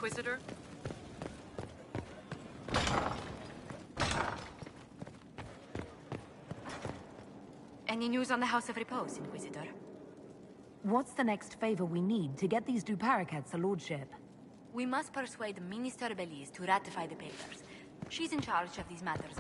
Inquisitor? Any news on the House of Repose, Inquisitor? What's the next favor we need to get these Duparacats a lordship? We must persuade Minister Belize to ratify the papers. She's in charge of these matters.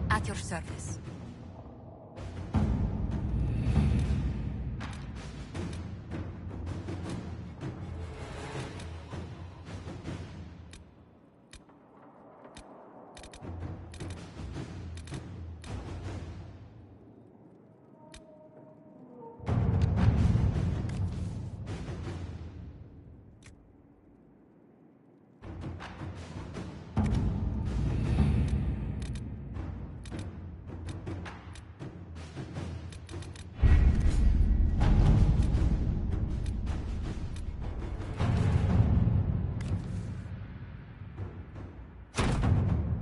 At your service.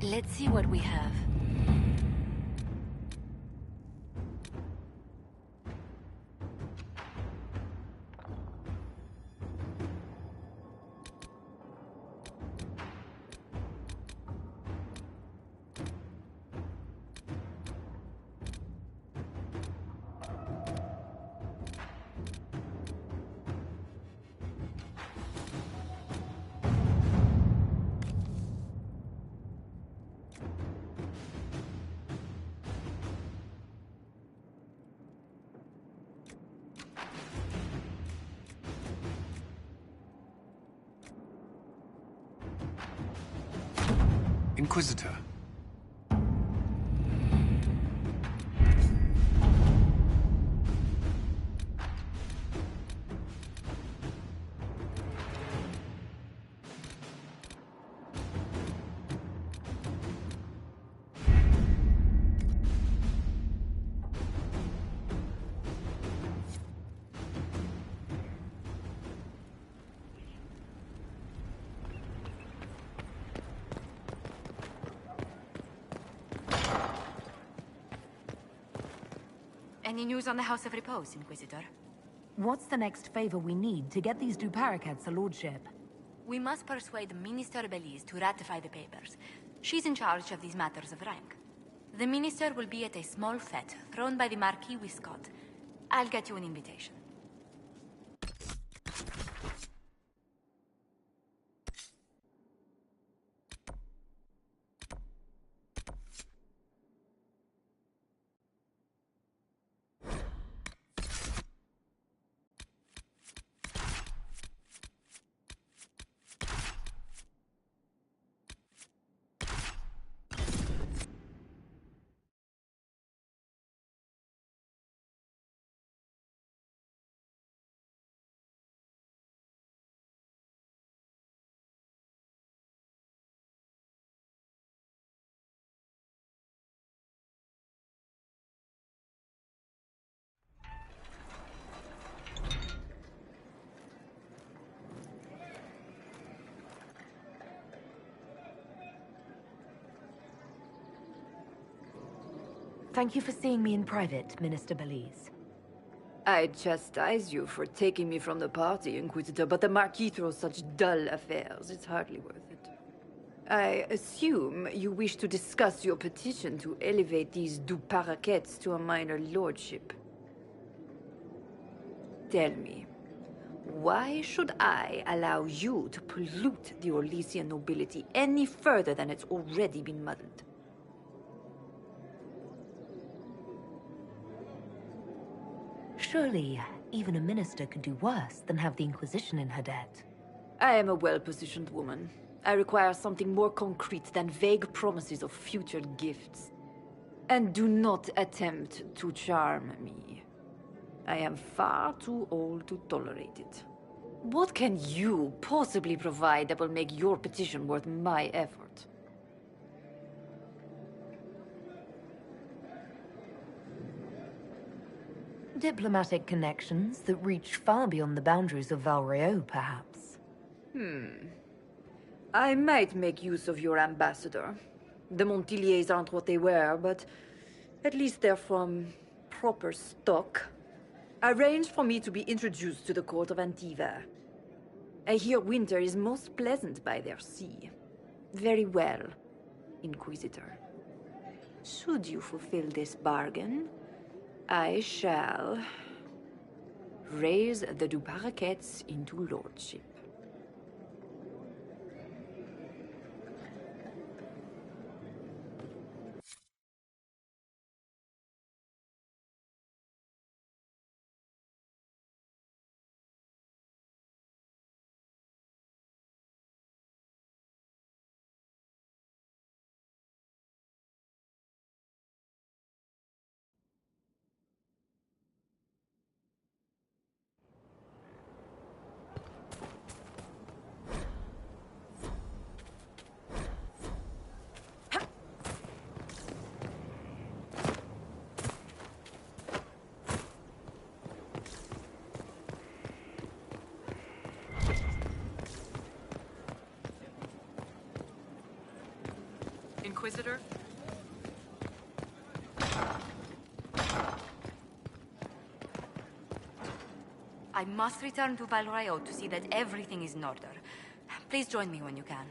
Let's see what we have. Inquisitor. Any news on the House of Repose, Inquisitor? What's the next favor we need to get these Duparacats a lordship? We must persuade Minister Belize to ratify the papers. She's in charge of these matters of rank. The Minister will be at a small fete thrown by the Marquis Wiscott. I'll get you an invitation. Thank you for seeing me in private, Minister Belize. I chastise you for taking me from the party, Inquisitor, but the Marquis throws such dull affairs. It's hardly worth it. I assume you wish to discuss your petition to elevate these du Paraquets to a minor lordship. Tell me, why should I allow you to pollute the Orlesian nobility any further than it's already been muddled? Surely, even a minister could do worse than have the Inquisition in her debt. I am a well-positioned woman. I require something more concrete than vague promises of future gifts. And do not attempt to charm me. I am far too old to tolerate it. What can you possibly provide that will make your petition worth my effort? Diplomatic connections that reach far beyond the boundaries of Valreo, perhaps. I might make use of your ambassador. The Montiliers aren't what they were, but at least they're from proper stock. Arrange for me to be introduced to the court of Antiva. I hear winter is most pleasant by their sea. Very well, Inquisitor. Should you fulfill this bargain, I shall raise the du Paraquets into lordship. Inquisitor? I must return to Valreo to see that everything is in order. Please join me when you can.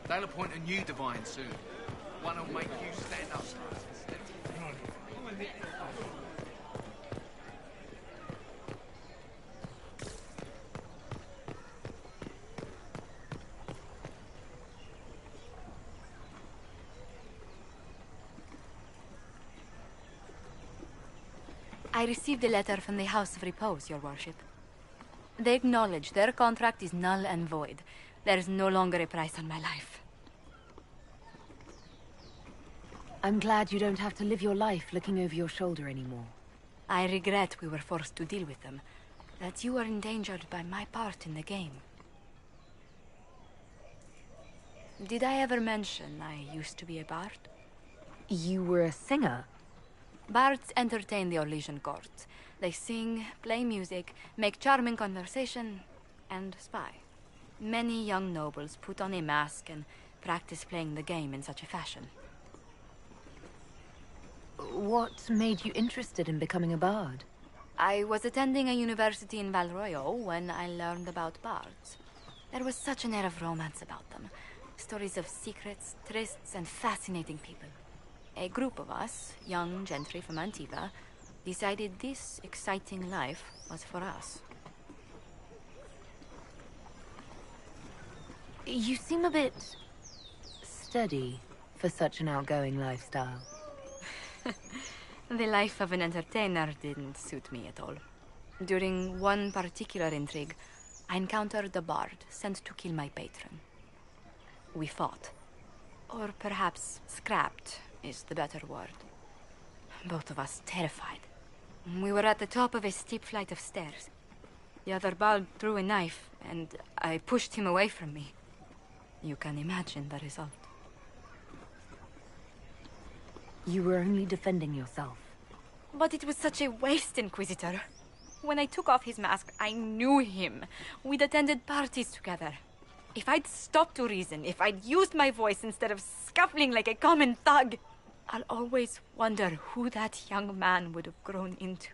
They'll appoint a new divine soon. One will make you stand up. I received a letter from the House of Repose, Your Worship. They acknowledge their contract is null and void. There is no longer a price on my life. I'm glad you don't have to live your life looking over your shoulder anymore. I regret we were forced to deal with them. That you were endangered by my part in the game. Did I ever mention I used to be a bard? You were a singer? Bards entertain the Orlesian court. They sing, play music, make charming conversation, and spy. Many young nobles put on a mask and practice playing the game in such a fashion. What made you interested in becoming a bard? I was attending a university in Valroyo when I learned about bards. There was such an air of romance about them. Stories of secrets, trysts, and fascinating people. A group of us, young gentry from Antiva, decided this exciting life was for us. You seem a bit... steady for such an outgoing lifestyle. The life of an entertainer didn't suit me at all. During one particular intrigue, I encountered a bard sent to kill my patron. We fought. Or perhaps scrapped is the better word. Both of us terrified. We were at the top of a steep flight of stairs. The other bard threw a knife, and I pushed him away from me. You can imagine the result. You were only defending yourself. But it was such a waste, Inquisitor. When I took off his mask, I knew him. We'd attended parties together. If I'd stopped to reason, if I'd used my voice instead of scuffling like a common thug, I'll always wonder who that young man would have grown into.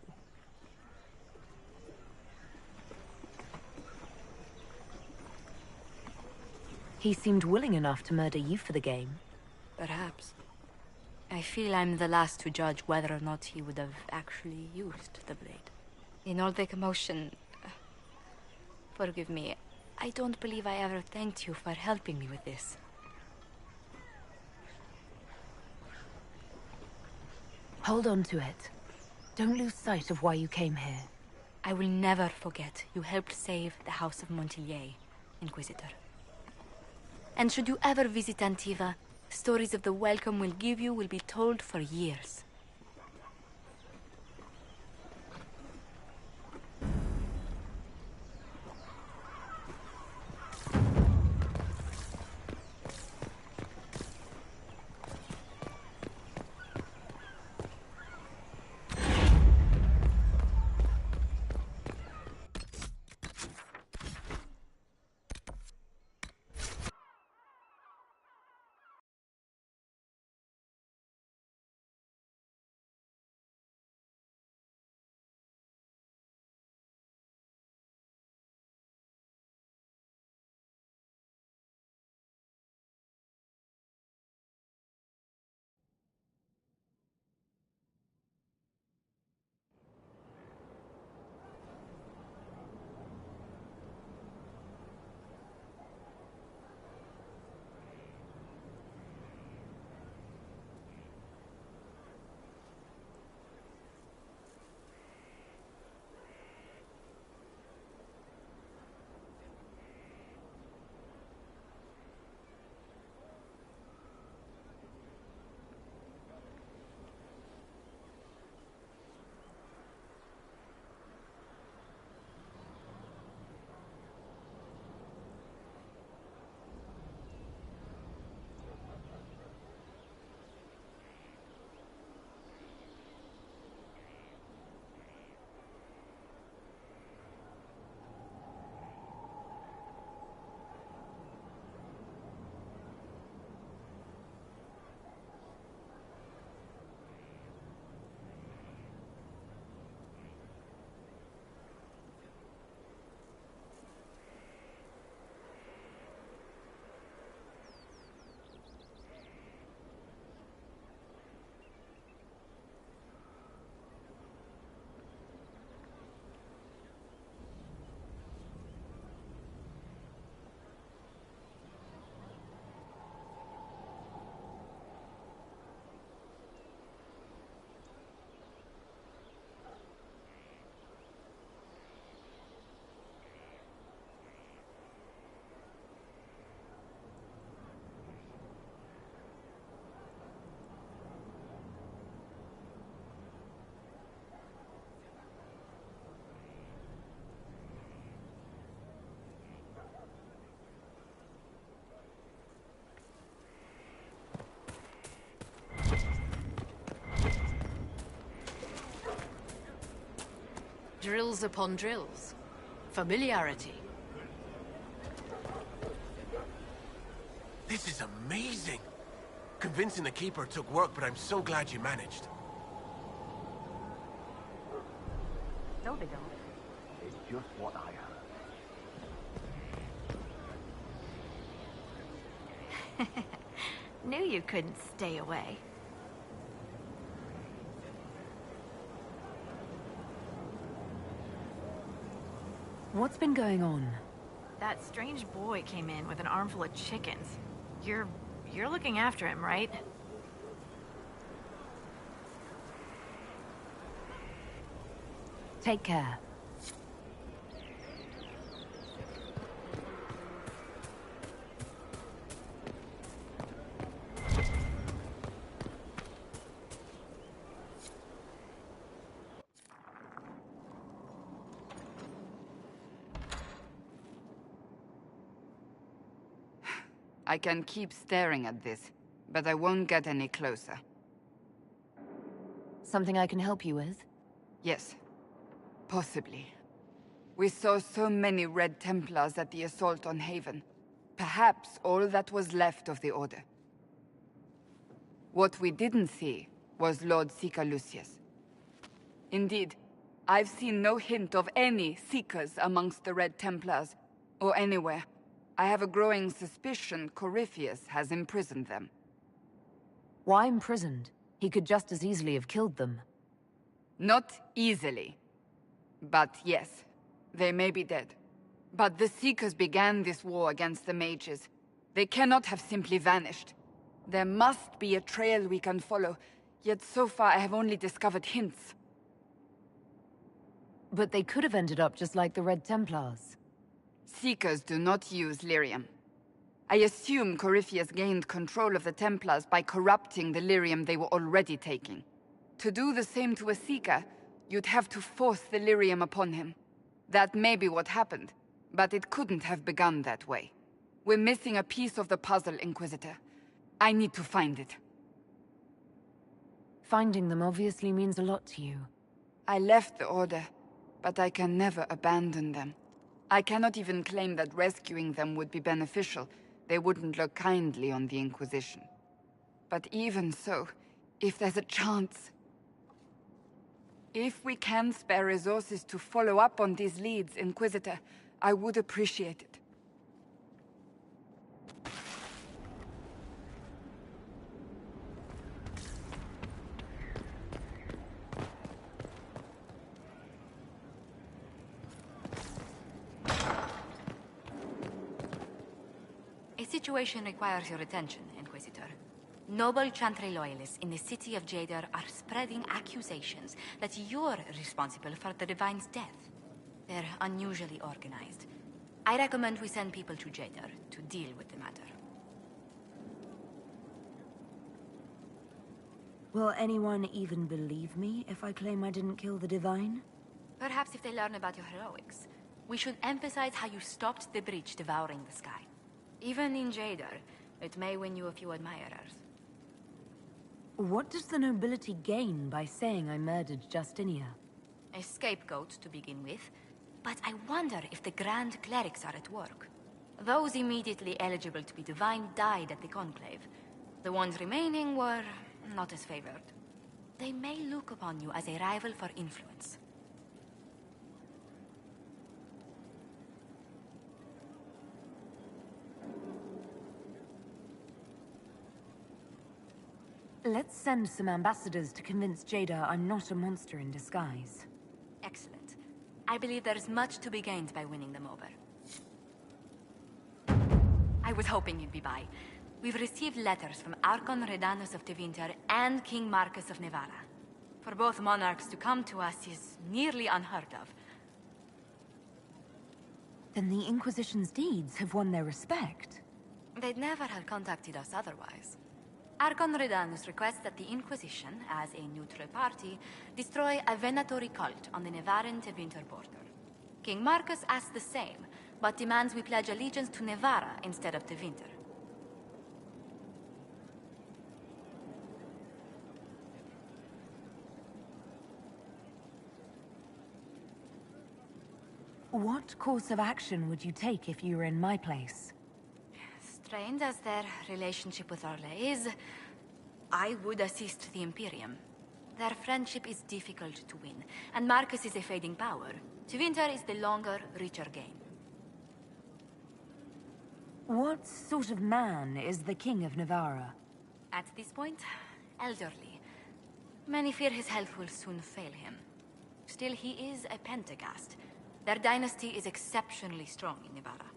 He seemed willing enough to murder you for the game. Perhaps. I feel I'm the last to judge whether or not he would have actually used the blade. In all the commotion... forgive me, I don't believe I ever thanked you for helping me with this. Hold on to it. Don't lose sight of why you came here. I will never forget you helped save the House of Montilyet, Inquisitor. And should you ever visit Antiva, stories of the welcome we'll give you will be told for years. Drills upon drills. Familiarity. This is amazing! Convincing the Keeper took work, but I'm so glad you managed. No, they don't. It's just what I heard. Knew you couldn't stay away. What's been going on? That strange boy came in with an armful of chickens. You're looking after him, right? Take care. I can keep staring at this, but I won't get any closer. Something I can help you with? Yes. Possibly. We saw so many Red Templars at the assault on Haven. Perhaps all that was left of the Order. What we didn't see was Lord Seeker Lucius. Indeed, I've seen no hint of any Seekers amongst the Red Templars, or anywhere. I have a growing suspicion Corypheus has imprisoned them. Why imprisoned? He could just as easily have killed them. Not easily. But yes, they may be dead. But the Seekers began this war against the mages. They cannot have simply vanished. There must be a trail we can follow, yet so far I have only discovered hints. But they could have ended up just like the Red Templars. Seekers do not use lyrium. I assume Corypheus gained control of the Templars by corrupting the lyrium they were already taking. To do the same to a Seeker, you'd have to force the lyrium upon him. That may be what happened, but it couldn't have begun that way. We're missing a piece of the puzzle, Inquisitor. I need to find it. Finding them obviously means a lot to you. I left the Order, but I can never abandon them. I cannot even claim that rescuing them would be beneficial. They wouldn't look kindly on the Inquisition. But even so, if there's a chance... If we can spare resources to follow up on these leads, Inquisitor, I would appreciate it. A situation requires your attention, Inquisitor. Noble Chantry loyalists in the city of Jadar are spreading accusations that you're responsible for the Divine's death. They're unusually organized. I recommend we send people to Jadar to deal with the matter. Will anyone even believe me if I claim I didn't kill the Divine? Perhaps if they learn about your heroics, we should emphasize how you stopped the breach devouring the sky. Even in Jadar, it may win you a few admirers. What does the nobility gain by saying I murdered Justinia? A scapegoat to begin with, but I wonder if the Grand Clerics are at work. Those immediately eligible to be divine died at the Conclave. The ones remaining were not as favored. They may look upon you as a rival for influence. Let's send some ambassadors to convince Jada I'm not a monster in disguise. Excellent. I believe there is much to be gained by winning them over. I was hoping you'd be by. We've received letters from Archon Redanus of Tevinter and King Marcus of Nevada. For both monarchs to come to us is nearly unheard of. Then the Inquisition's deeds have won their respect. They'd never have contacted us otherwise. Archon Redanus requests that the Inquisition, as a neutral party, destroy a venatory cult on the Nevaran-Tevinter border. King Marcus asks the same, but demands we pledge allegiance to Nevara instead of Tevinter. What course of action would you take if you were in my place? Strained as their relationship with Orle is, I would assist the Imperium. Their friendship is difficult to win, and Marcus is a fading power. Tevinter is the longer, richer game. What sort of man is the King of Navarra? At this point, elderly. Many fear his health will soon fail him. Still, he is a Pentagast. Their dynasty is exceptionally strong in Navarra.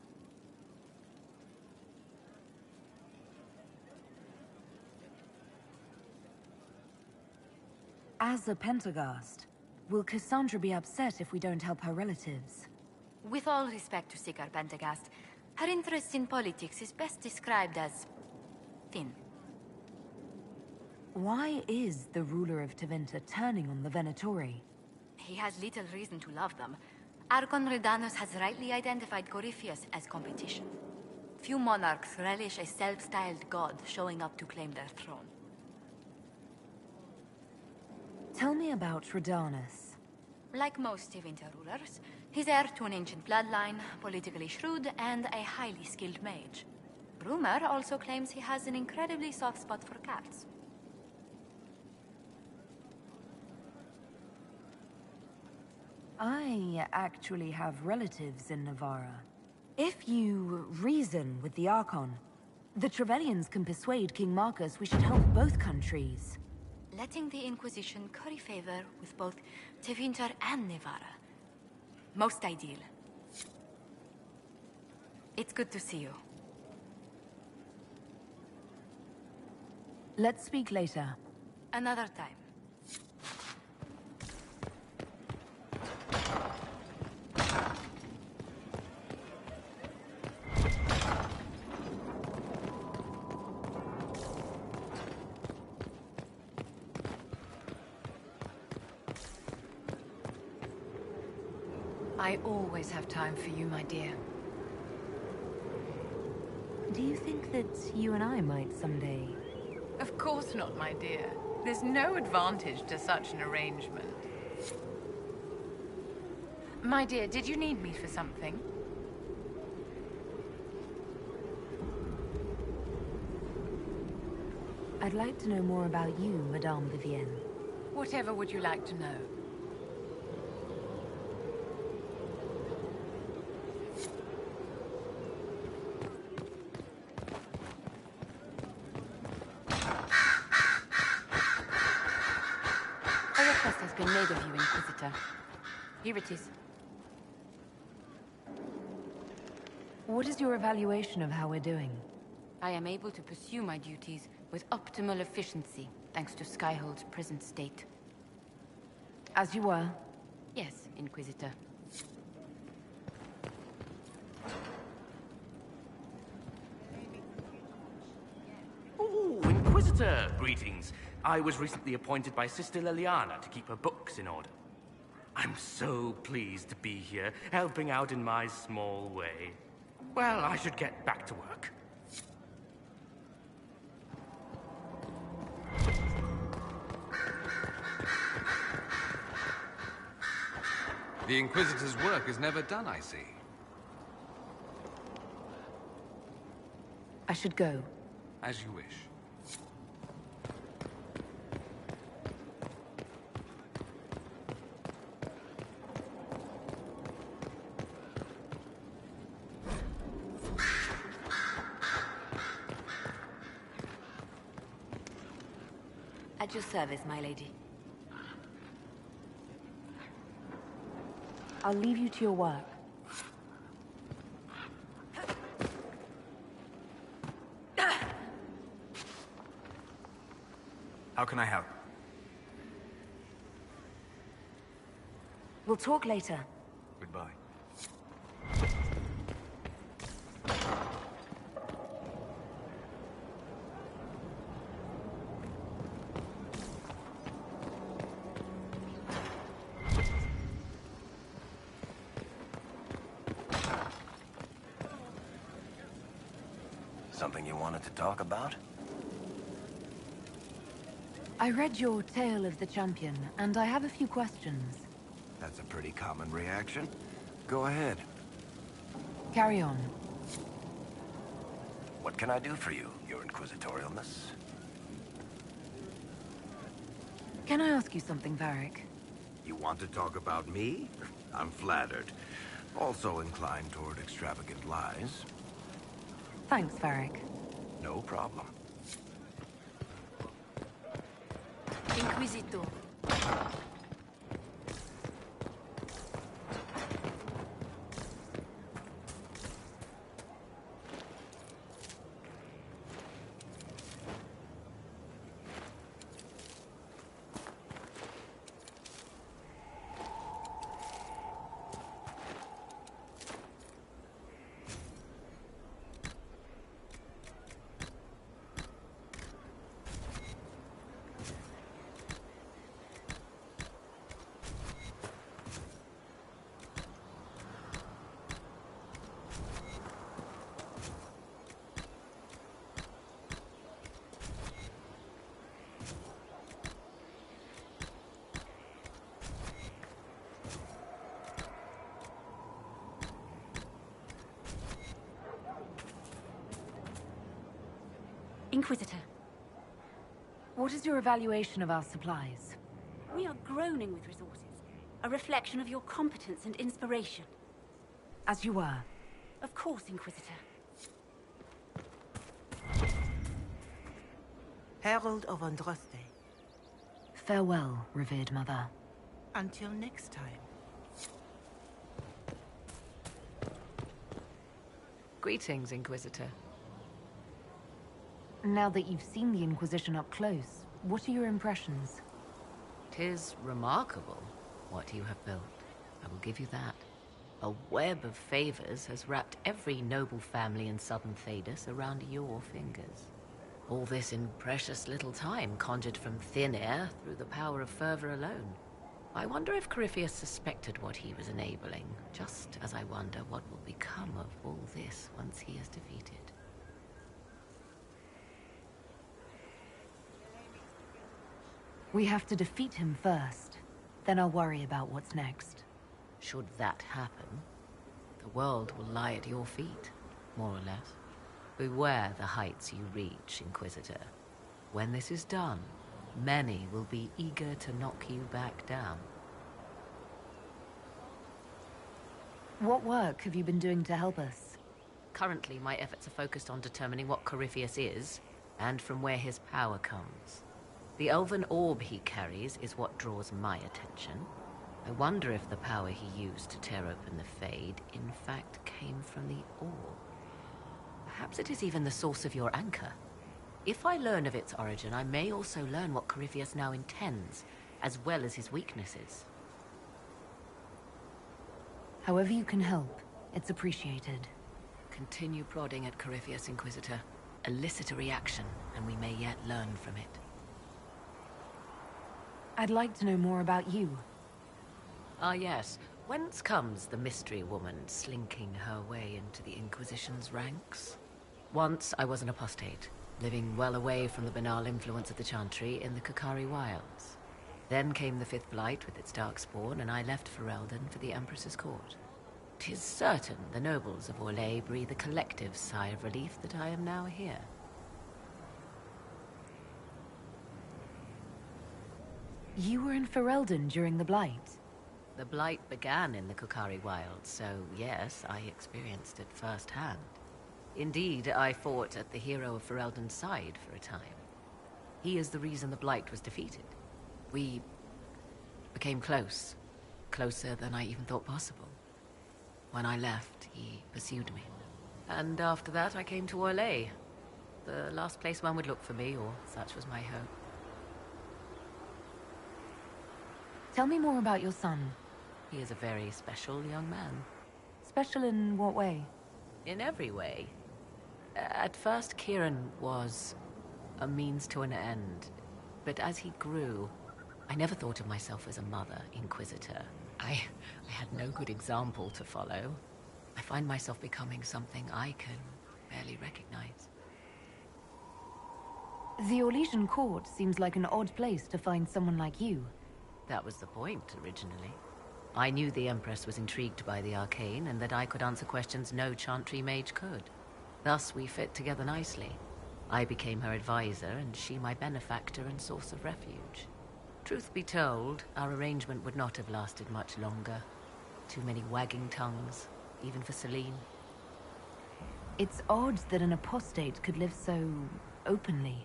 As a Pentagast, will Cassandra be upset if we don't help her relatives? With all respect to Sikar Pentagast, her interest in politics is best described as thin. Why is the ruler of Tevinter turning on the Venatori? He has little reason to love them. Archon Redanus has rightly identified Corypheus as competition. Few monarchs relish a self-styled god showing up to claim their throne. Tell me about Redanus. Like most Tevinter rulers, he's heir to an ancient bloodline, politically shrewd, and a highly skilled mage. Rumor also claims he has an incredibly soft spot for cats. I actually have relatives in Navarra. If you reason with the Archon, the Trevellians can persuade King Marcus we should help both countries. Letting the Inquisition curry favor with both Tevinter and Navarra. Most ideal. It's good to see you. Let's speak later. Another time. I always have time for you, my dear. Do you think that you and I might someday? Of course not, my dear. There's no advantage to such an arrangement. My dear, did you need me for something? I'd like to know more about you, Madame Vivienne. Whatever would you like to know? A request has been made of you, Inquisitor. Here it is. What is your evaluation of how we're doing? I am able to pursue my duties with optimal efficiency, thanks to Skyhold's present state. As you were. Yes, Inquisitor. Oh, Inquisitor! Greetings. I was recently appointed by Sister Liliana to keep her books in order. I'm so pleased to be here, helping out in my small way. Well, I should get back to work. The Inquisitor's work is never done, I see. I should go. As you wish. At your service, my lady. I'll leave you to your work. How can I help? We'll talk later. Goodbye. Something you wanted to talk about? I read your Tale of the Champion, and I have a few questions. That's a pretty common reaction. Go ahead. Carry on. What can I do for you, Your Inquisitorialness? Can I ask you something, Varric? You want to talk about me? I'm flattered. Also inclined toward extravagant lies. Thanks, Varric. No problem. Inquisitor. Inquisitor. What is your evaluation of our supplies? We are groaning with resources. A reflection of your competence and inspiration. As you were. Of course, Inquisitor. Herald of Andraste. Farewell, revered mother. Until next time. Greetings, Inquisitor. Now that you've seen the Inquisition up close, what are your impressions? 'Tis remarkable what you have built. I will give you that. A web of favors has wrapped every noble family in southern Thedas around your fingers. All this in precious little time, conjured from thin air through the power of fervor alone. I wonder if Corypheus suspected what he was enabling, just as I wonder what will become of all this once he is defeated. We have to defeat him first. Then I'll worry about what's next. Should that happen, the world will lie at your feet, more or less. Beware the heights you reach, Inquisitor. When this is done, many will be eager to knock you back down. What work have you been doing to help us? Currently, my efforts are focused on determining what Corypheus is, and from where his power comes. The elven orb he carries is what draws my attention. I wonder if the power he used to tear open the Fade, in fact, came from the orb. Perhaps it is even the source of your anchor. If I learn of its origin, I may also learn what Corypheus now intends, as well as his weaknesses. However you can help, it's appreciated. Continue prodding at Corypheus, Inquisitor. Elicit a reaction, and we may yet learn from it. I'd like to know more about you. Ah, yes. Whence comes the mystery woman slinking her way into the Inquisition's ranks? Once I was an apostate, living well away from the banal influence of the Chantry in the Kukari Wilds. Then came the Fifth Blight with its darkspawn, and I left Ferelden for the Empress's court. 'Tis certain the nobles of Orlais breathe a collective sigh of relief that I am now here. You were in Ferelden during the Blight. The Blight began in the Kukari Wilds, so yes, I experienced it firsthand. Indeed, I fought at the hero of Ferelden's side for a time. He is the reason the Blight was defeated. We became close. Closer than I even thought possible. When I left, he pursued me. And after that, I came to Orlais. The last place one would look for me, or such was my hope. Tell me more about your son. He is a very special young man. Special in what way? In every way. At first, Kieran was a means to an end. But as he grew, I never thought of myself as a mother, Inquisitor. I had no good example to follow. I find myself becoming something I can barely recognize. The Orlesian court seems like an odd place to find someone like you. That was the point, originally. I knew the Empress was intrigued by the arcane, and that I could answer questions no Chantry mage could. Thus, we fit together nicely. I became her advisor, and she my benefactor and source of refuge. Truth be told, our arrangement would not have lasted much longer. Too many wagging tongues, even for Celine. It's odd that an apostate could live so openly.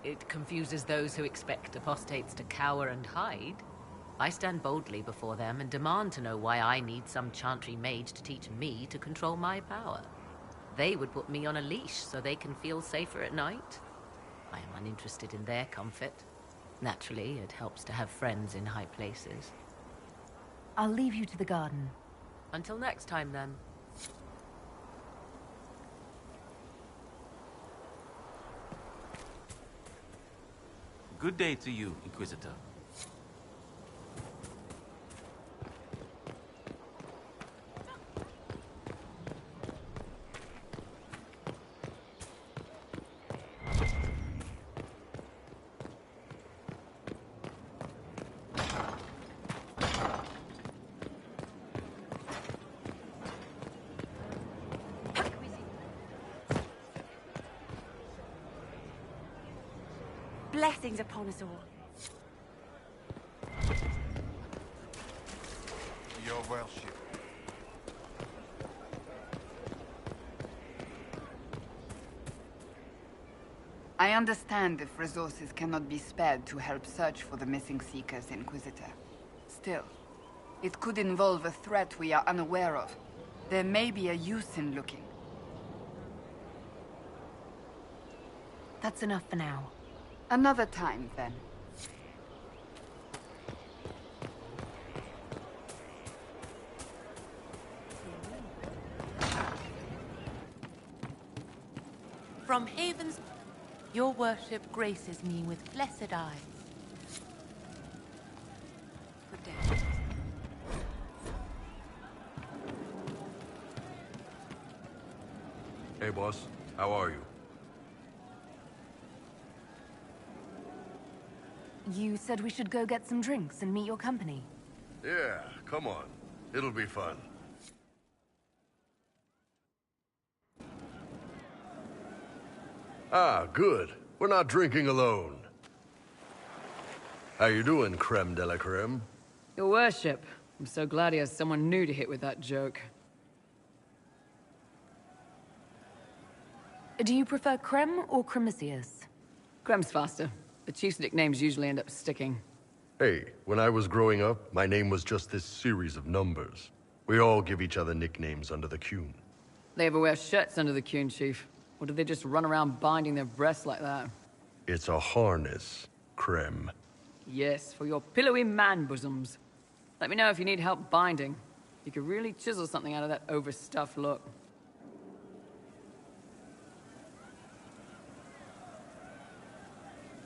It confuses those who expect apostates to cower and hide. I stand boldly before them and demand to know why I need some Chantry mage to teach me to control my power. They would put me on a leash so they can feel safer at night. I am uninterested in their comfort. Naturally, it helps to have friends in high places. I'll leave you to the garden. Until next time, then. Good day to you, Inquisitor. Blessings upon us all. Your worship. I understand if resources cannot be spared to help search for the missing Seekers, Inquisitor. Still, it could involve a threat we are unaware of. There may be a use in looking. That's enough for now. Another time, then. From Haven's, your worship graces me with blessed eyes. Good day. Hey, boss. How are you? You said we should go get some drinks and meet your company. Yeah, come on. It'll be fun. Ah, good. We're not drinking alone. How you doing, creme de la creme? Your worship, I'm so glad he has someone new to hit with that joke. Do you prefer Creme or Cremisius? Crem's faster. The chief's nicknames usually end up sticking. Hey, when I was growing up, my name was just this series of numbers. We all give each other nicknames under the Qun. They ever wear shirts under the Qun, Chief? Or do they just run around binding their breasts like that? It's a harness, creme. Yes, for your pillowy man bosoms. Let me know if you need help binding. You could really chisel something out of that overstuffed look.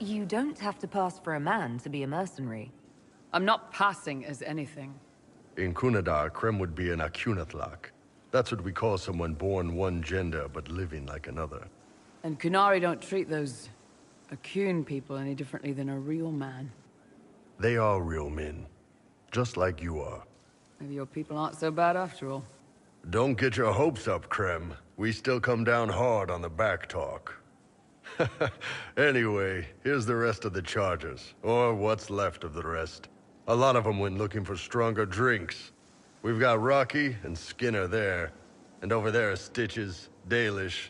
You don't have to pass for a man to be a mercenary. I'm not passing as anything. In Kunadar, creme would be an Akunatlak. That's what we call someone born one gender but living like another. And Kunari don't treat those Akun people any differently than a real man. They are real men. Just like you are. Maybe your people aren't so bad after all. Don't get your hopes up, Creme. We still come down hard on the back talk. Anyway, here's the rest of the charges. Or what's left of the rest. A lot of them went looking for stronger drinks. We've got Rocky and Skinner there. And over there are Stitches, Dalish,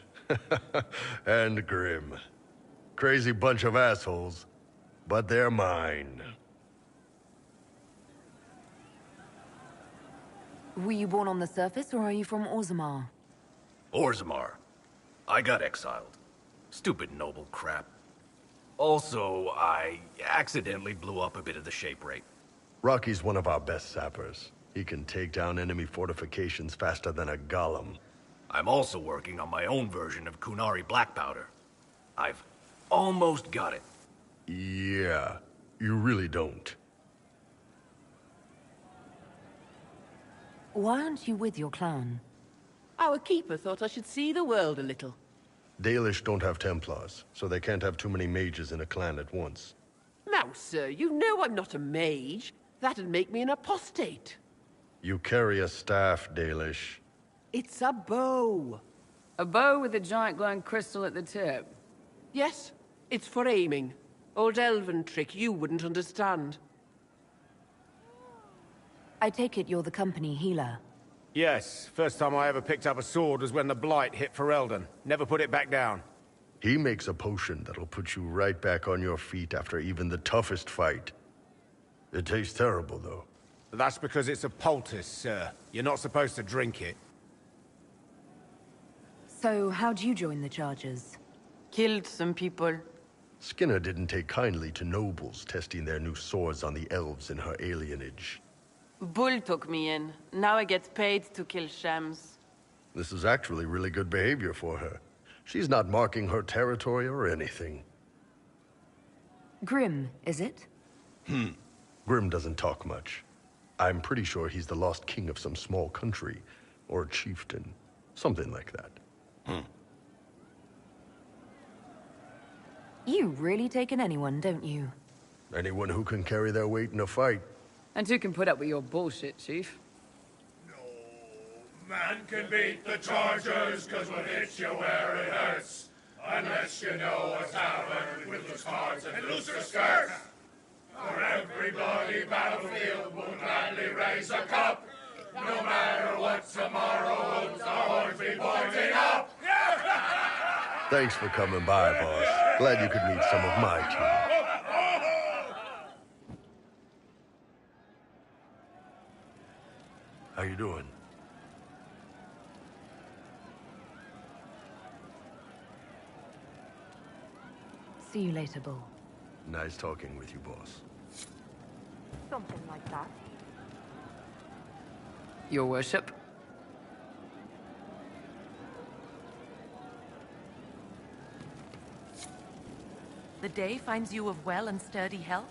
and Grim. Crazy bunch of assholes, but they're mine. Were you born on the surface, or are you from Orzammar? Orzammar. I got exiled. Stupid noble crap. Also, I accidentally blew up a bit of the shape rate. Rocky's one of our best sappers. He can take down enemy fortifications faster than a golem. I'm also working on my own version of Kunari black powder. I've almost got it. Yeah, you really don't. Why aren't you with your clan? Our keeper thought I should see the world a little. Dalish don't have Templars, so they can't have too many mages in a clan at once. Now, sir, you know I'm not a mage. That'd make me an apostate. You carry a staff, Dalish. It's a bow. A bow with a giant glowing crystal at the tip? Yes, it's for aiming. Old elven trick you wouldn't understand. I take it you're the company healer. Yes, first time I ever picked up a sword was when the Blight hit Ferelden. Never put it back down. He makes a potion that'll put you right back on your feet after even the toughest fight. It tastes terrible, though. That's because it's a poultice, sir. You're not supposed to drink it. So, how'd you join the charges? Killed some people. Skinner didn't take kindly to nobles testing their new swords on the elves in her alienage. Bull took me in. Now I get paid to kill shams. This is actually really good behavior for her. She's not marking her territory or anything. Grim, is it? Grim doesn't talk much. I'm pretty sure he's the lost king of some small country, or a chieftain. Something like that. You really take in anyone, don't you? Anyone who can carry their weight in a fight. And who can put up with your bullshit, Chief? Man can beat the chargers, cause what hits you where it hurts. Unless you know a tavern with loose cards and looser skirts. For every bloody battlefield will gladly raise a cup. No matter what tomorrow holds, our horns be pointing up. Thanks for coming by, boss. Glad you could meet some of my team. How you doing? See you later, Bull. Nice talking with you, boss. Something like that. Your worship. The day finds you of well and sturdy health?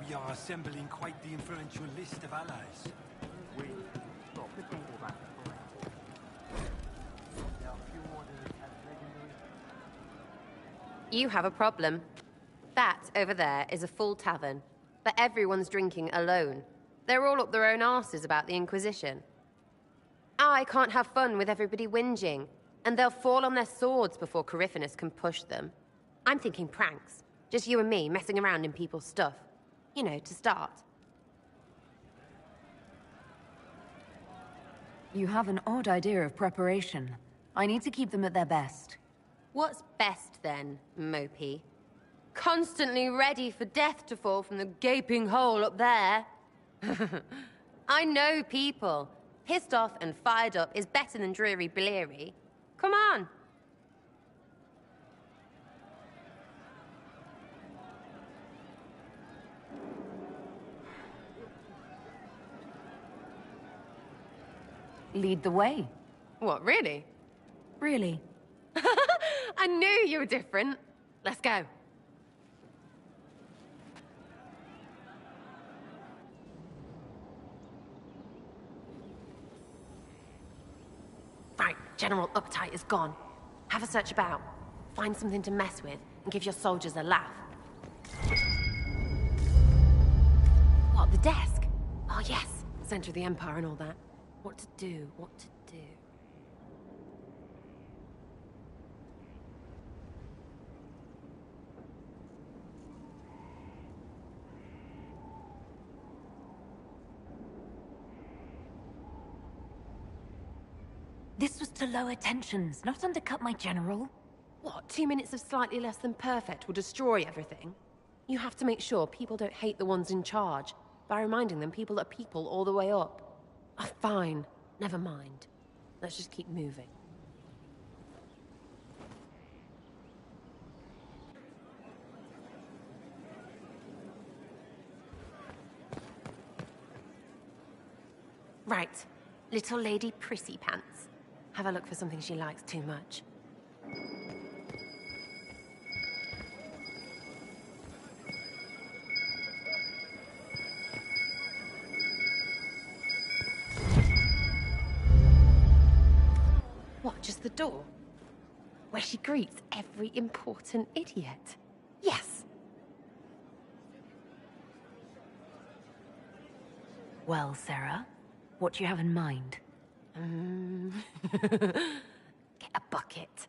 We are assembling quite the influential list of allies. You have a problem. That, over there, is a full tavern. But everyone's drinking alone. They're all up their own arses about the Inquisition. I can't have fun with everybody whinging, and they'll fall on their swords before Corypheus can push them. I'm thinking pranks. Just you and me messing around in people's stuff. You know, to start. You have an odd idea of preparation. I need to keep them at their best. What's best, then, Mopey? Constantly ready for death to fall from the gaping hole up there. I know people. Pissed off and fired up is better than dreary bleary. Come on. Lead the way. What, really? Really? I knew you were different. Let's go. Right, General Uptight is gone. Have a search about. Find something to mess with, and give your soldiers a laugh. What, the desk? Oh yes, center of the Empire and all that. What to do, what to do. This was to lower tensions, not undercut my general. What, 2 minutes of slightly less than perfect will destroy everything? You have to make sure people don't hate the ones in charge, by reminding them people are people all the way up. Oh, fine. Never mind. Let's just keep moving. Right. Little Lady Prissy Pants. Have a look for something she likes too much. What, just the door? Where she greets every important idiot. Yes! Well, Sarah, what do you have in mind? Get a bucket.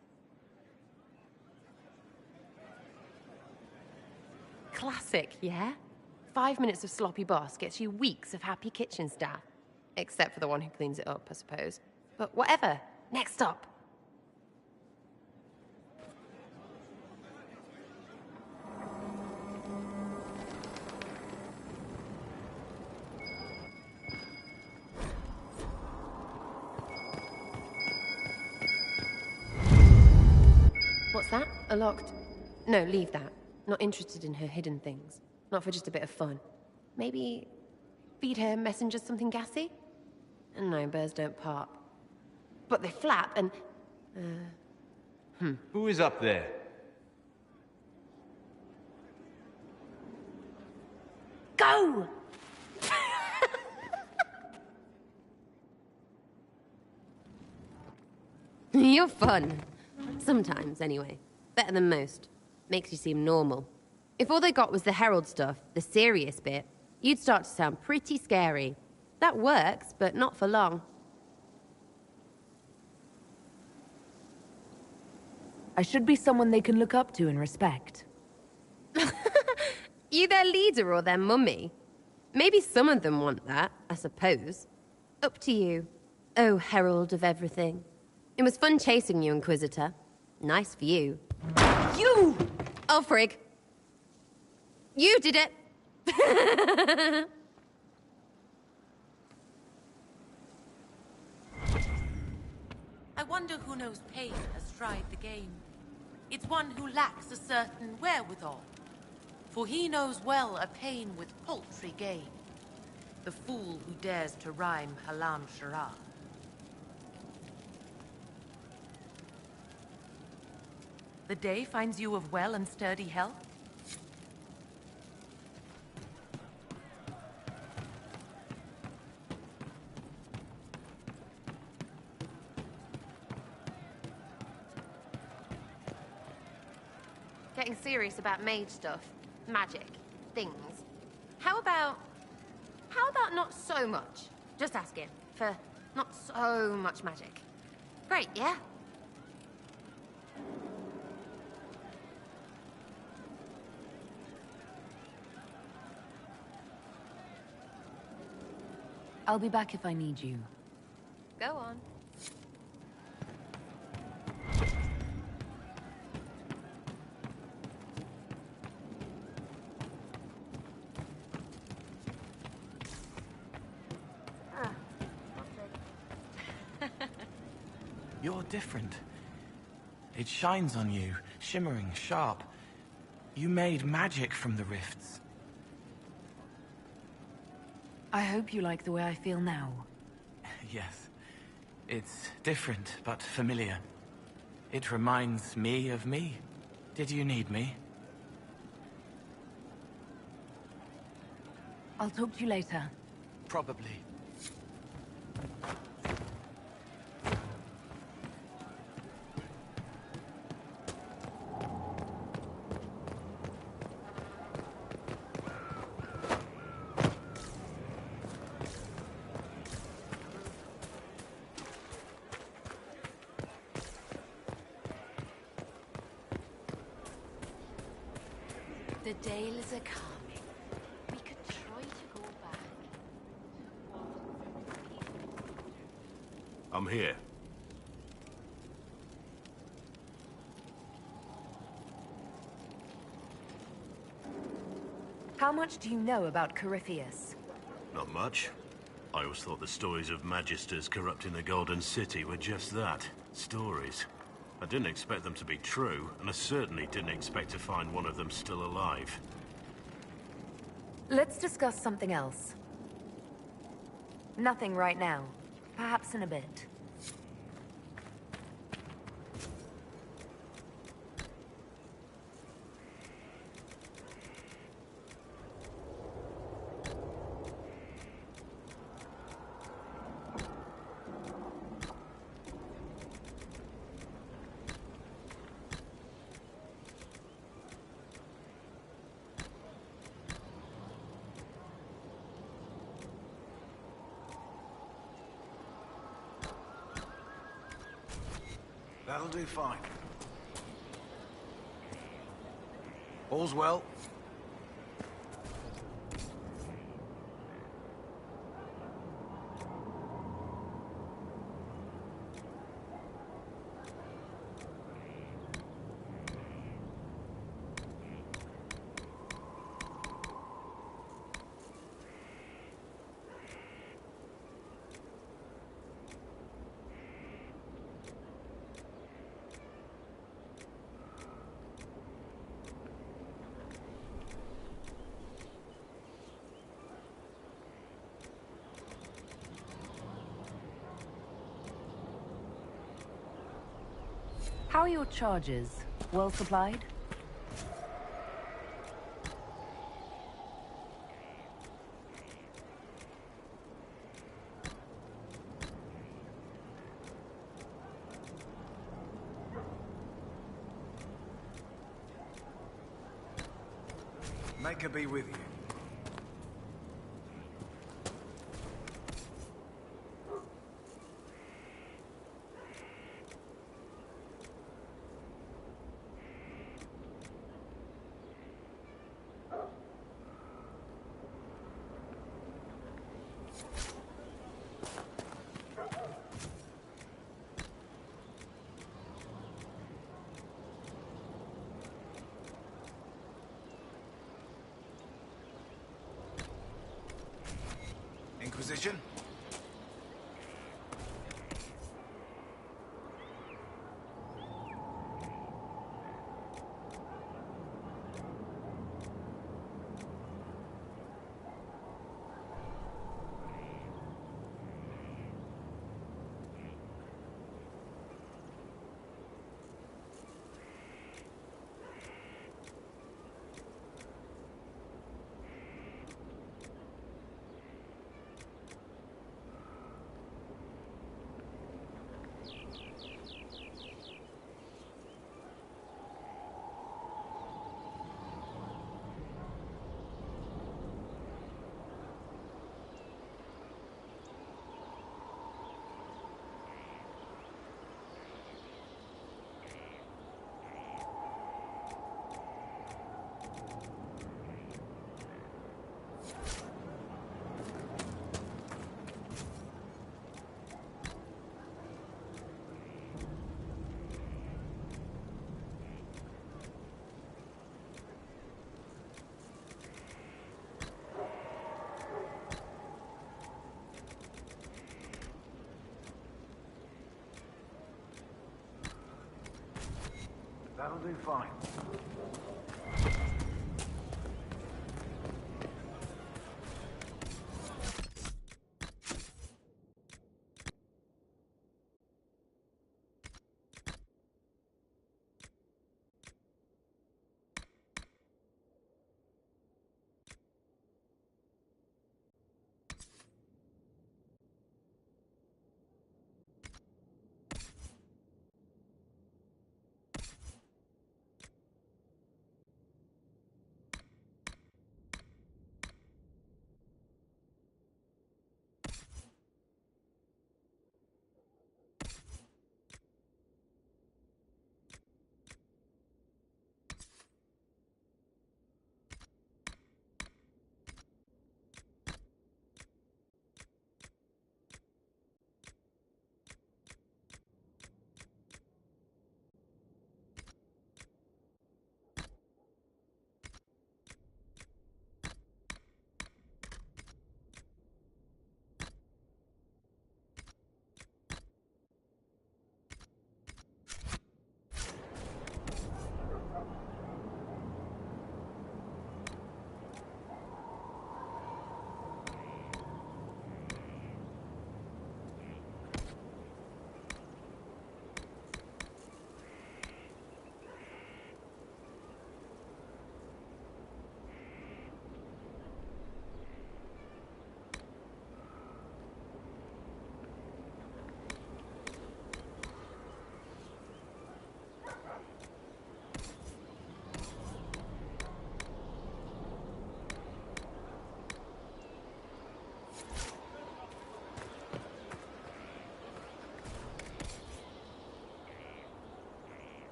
Classic, yeah? 5 minutes of sloppy boss gets you weeks of happy kitchen staff. Except for the one who cleans it up, I suppose. But whatever. Next up. What's that? A locked... No, leave that. Not interested in her hidden things. Not for just a bit of fun. Maybe... feed her messengers something gassy? No, birds don't pop. But they flap and... Who is up there? Go! You're fun. Sometimes, anyway. Better than most. Makes you seem normal. If all they got was the Herald stuff, the serious bit, you'd start to sound pretty scary. That works, but not for long. I should be someone they can look up to and respect. You their leader or their mummy? Maybe some of them want that, I suppose. Up to you, oh herald of everything. It was fun chasing you, Inquisitor. Nice for you. You! Oh, frig. You did it! I wonder who knows pain has tried the game. It's one who lacks a certain wherewithal. For he knows well a pain with paltry gain. The fool who dares to rhyme Halam Shara. The day finds you of well and sturdy health? Getting serious about mage stuff, magic, things. How about not so much? Just asking for not so much magic. Great, yeah? I'll be back if I need you. Go on. You're different. It shines on you, shimmering, sharp. You made magic from the rifts. I hope you like the way I feel now. Yes. It's different, but familiar. It reminds me of me. Did you need me? I'll talk to you later. Probably. The Dales are coming. We could try to go back. I'm here. How much do you know about Corypheus? Not much. I always thought the stories of Magisters corrupting the Golden City were just that. Stories. I didn't expect them to be true, and I certainly didn't expect to find one of them still alive. Let's discuss something else. Nothing right now. Perhaps in a bit. That'll do fine. All's well? How are your charges? Well supplied? Make her be with you. Inquisition? That'll do fine.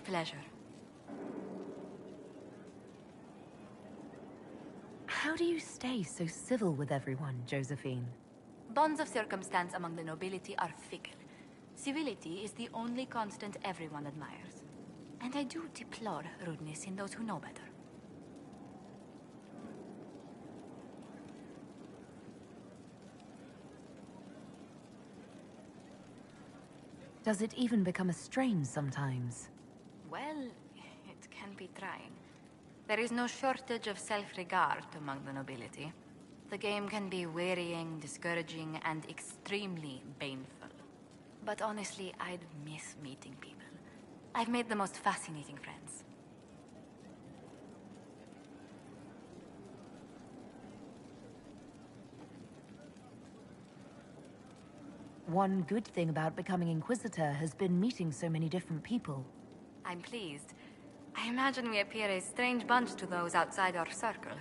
pleasure. How do you stay so civil with everyone, Josephine? Bonds of circumstance among the nobility are fickle. Civility is the only constant everyone admires. And I do deplore rudeness in those who know better. Does it even become a strain sometimes? Well, it can be trying. There is no shortage of self-regard among the nobility. The game can be wearying, discouraging, and extremely baneful. But honestly, I'd miss meeting people. I've made the most fascinating friends. One good thing about becoming Inquisitor has been meeting so many different people. I'm pleased. I imagine we appear a strange bunch to those outside our circle.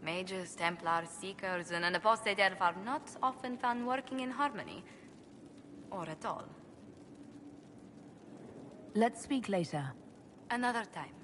Mages, Templars, Seekers, and an apostate elf are not often found working in harmony. Or at all. Let's speak later. Another time.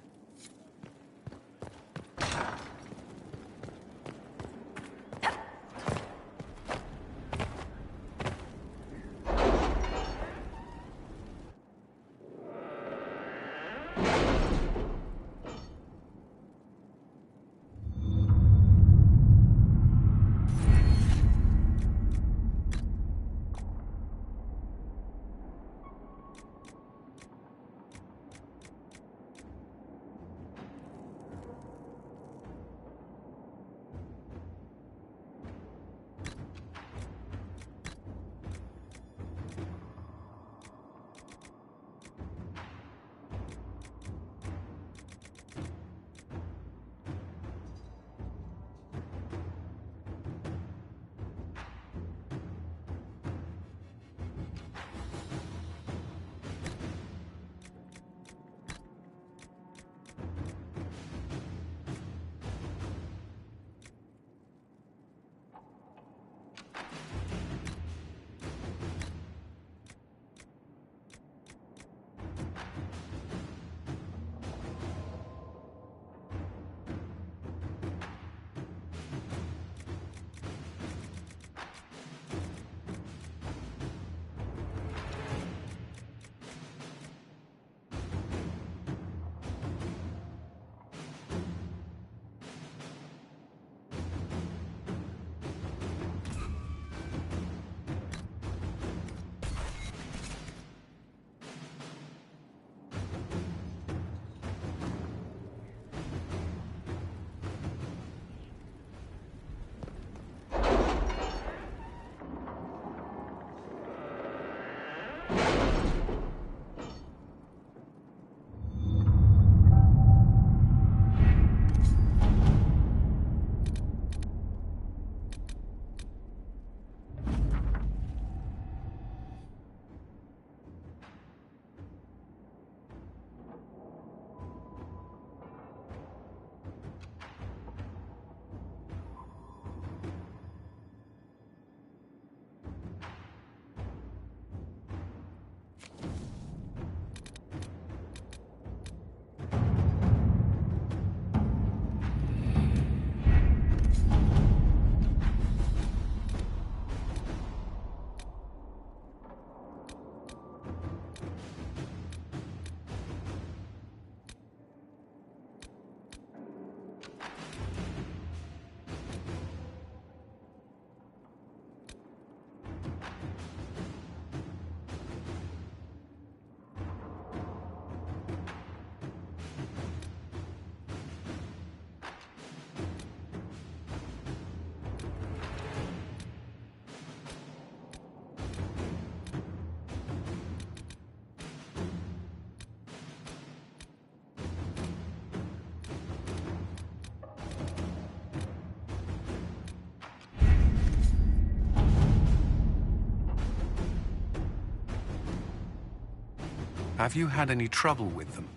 Have you had any trouble with them?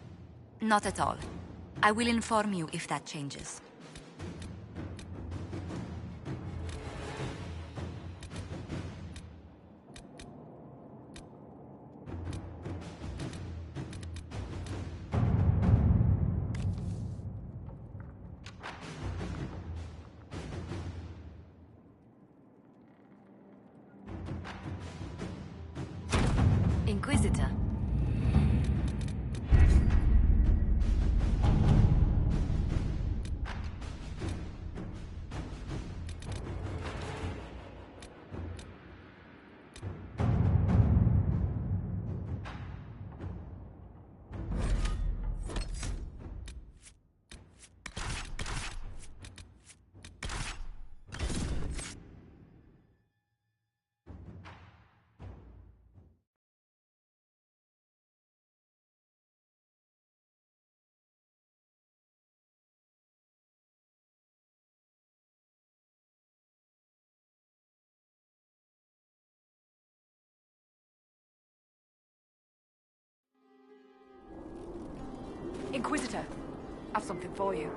Not at all. I will inform you if that changes. Inquisitor. Inquisitor, I've something for you.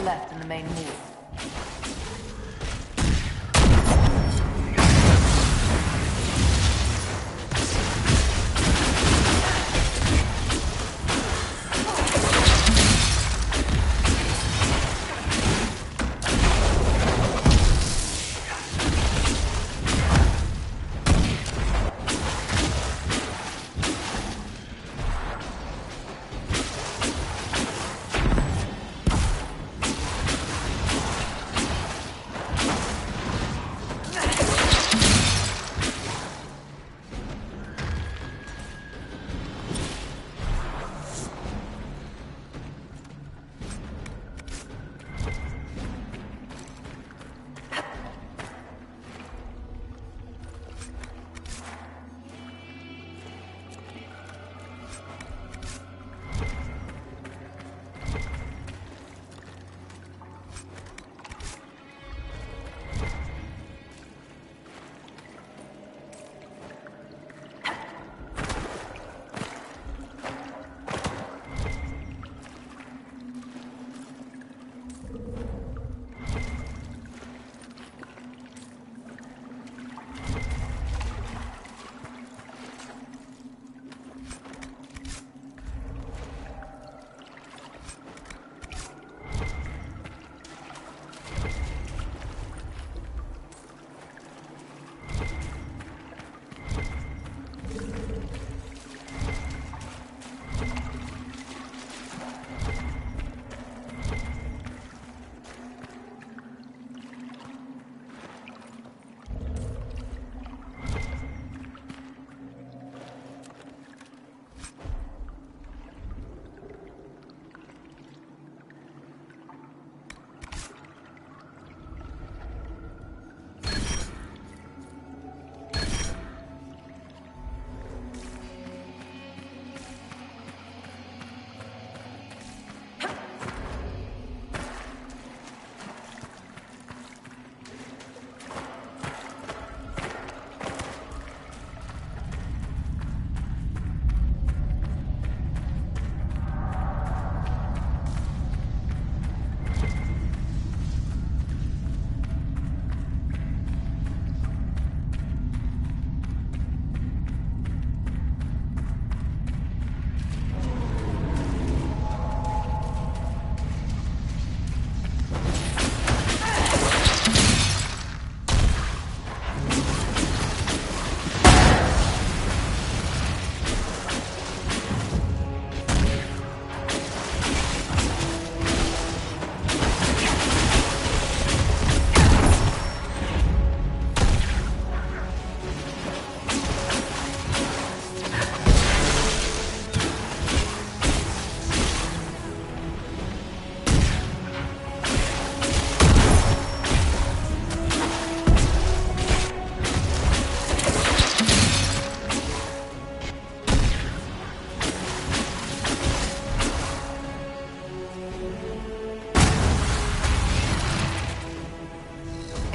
Left in the main hall.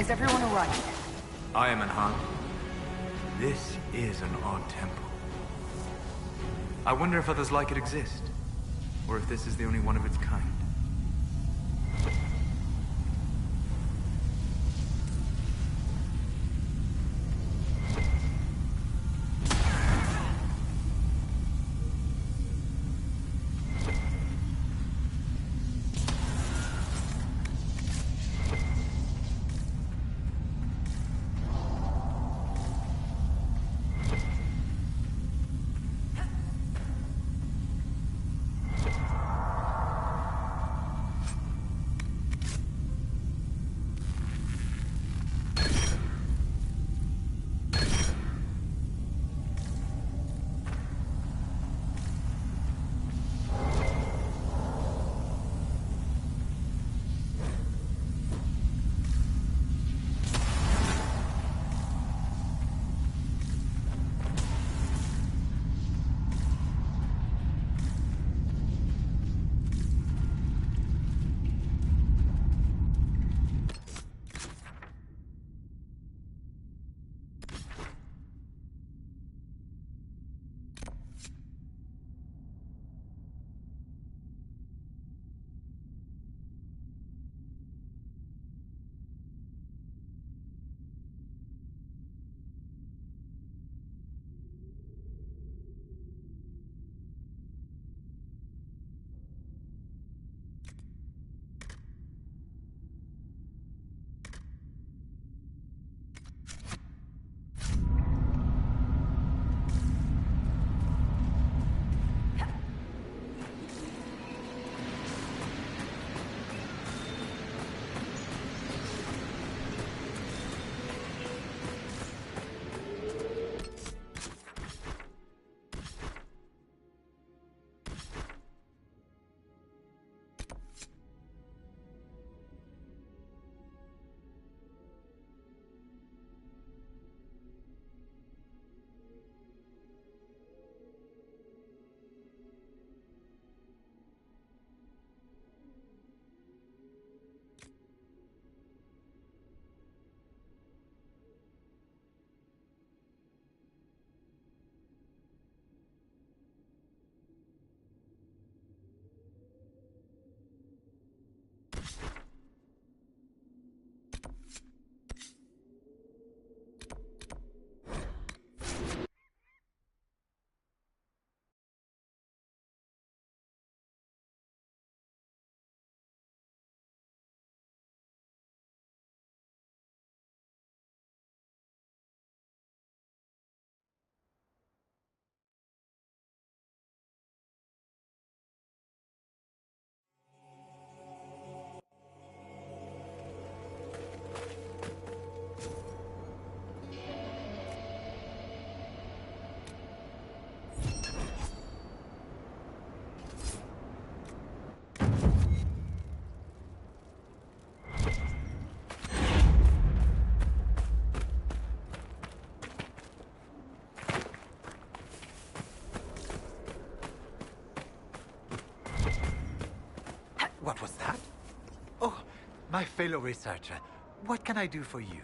Is everyone alright? I am unharmed. This is an odd temple. I wonder if others like it exist, or if this is the only one of its kind. What was that? Oh, my fellow researcher. What can I do for you?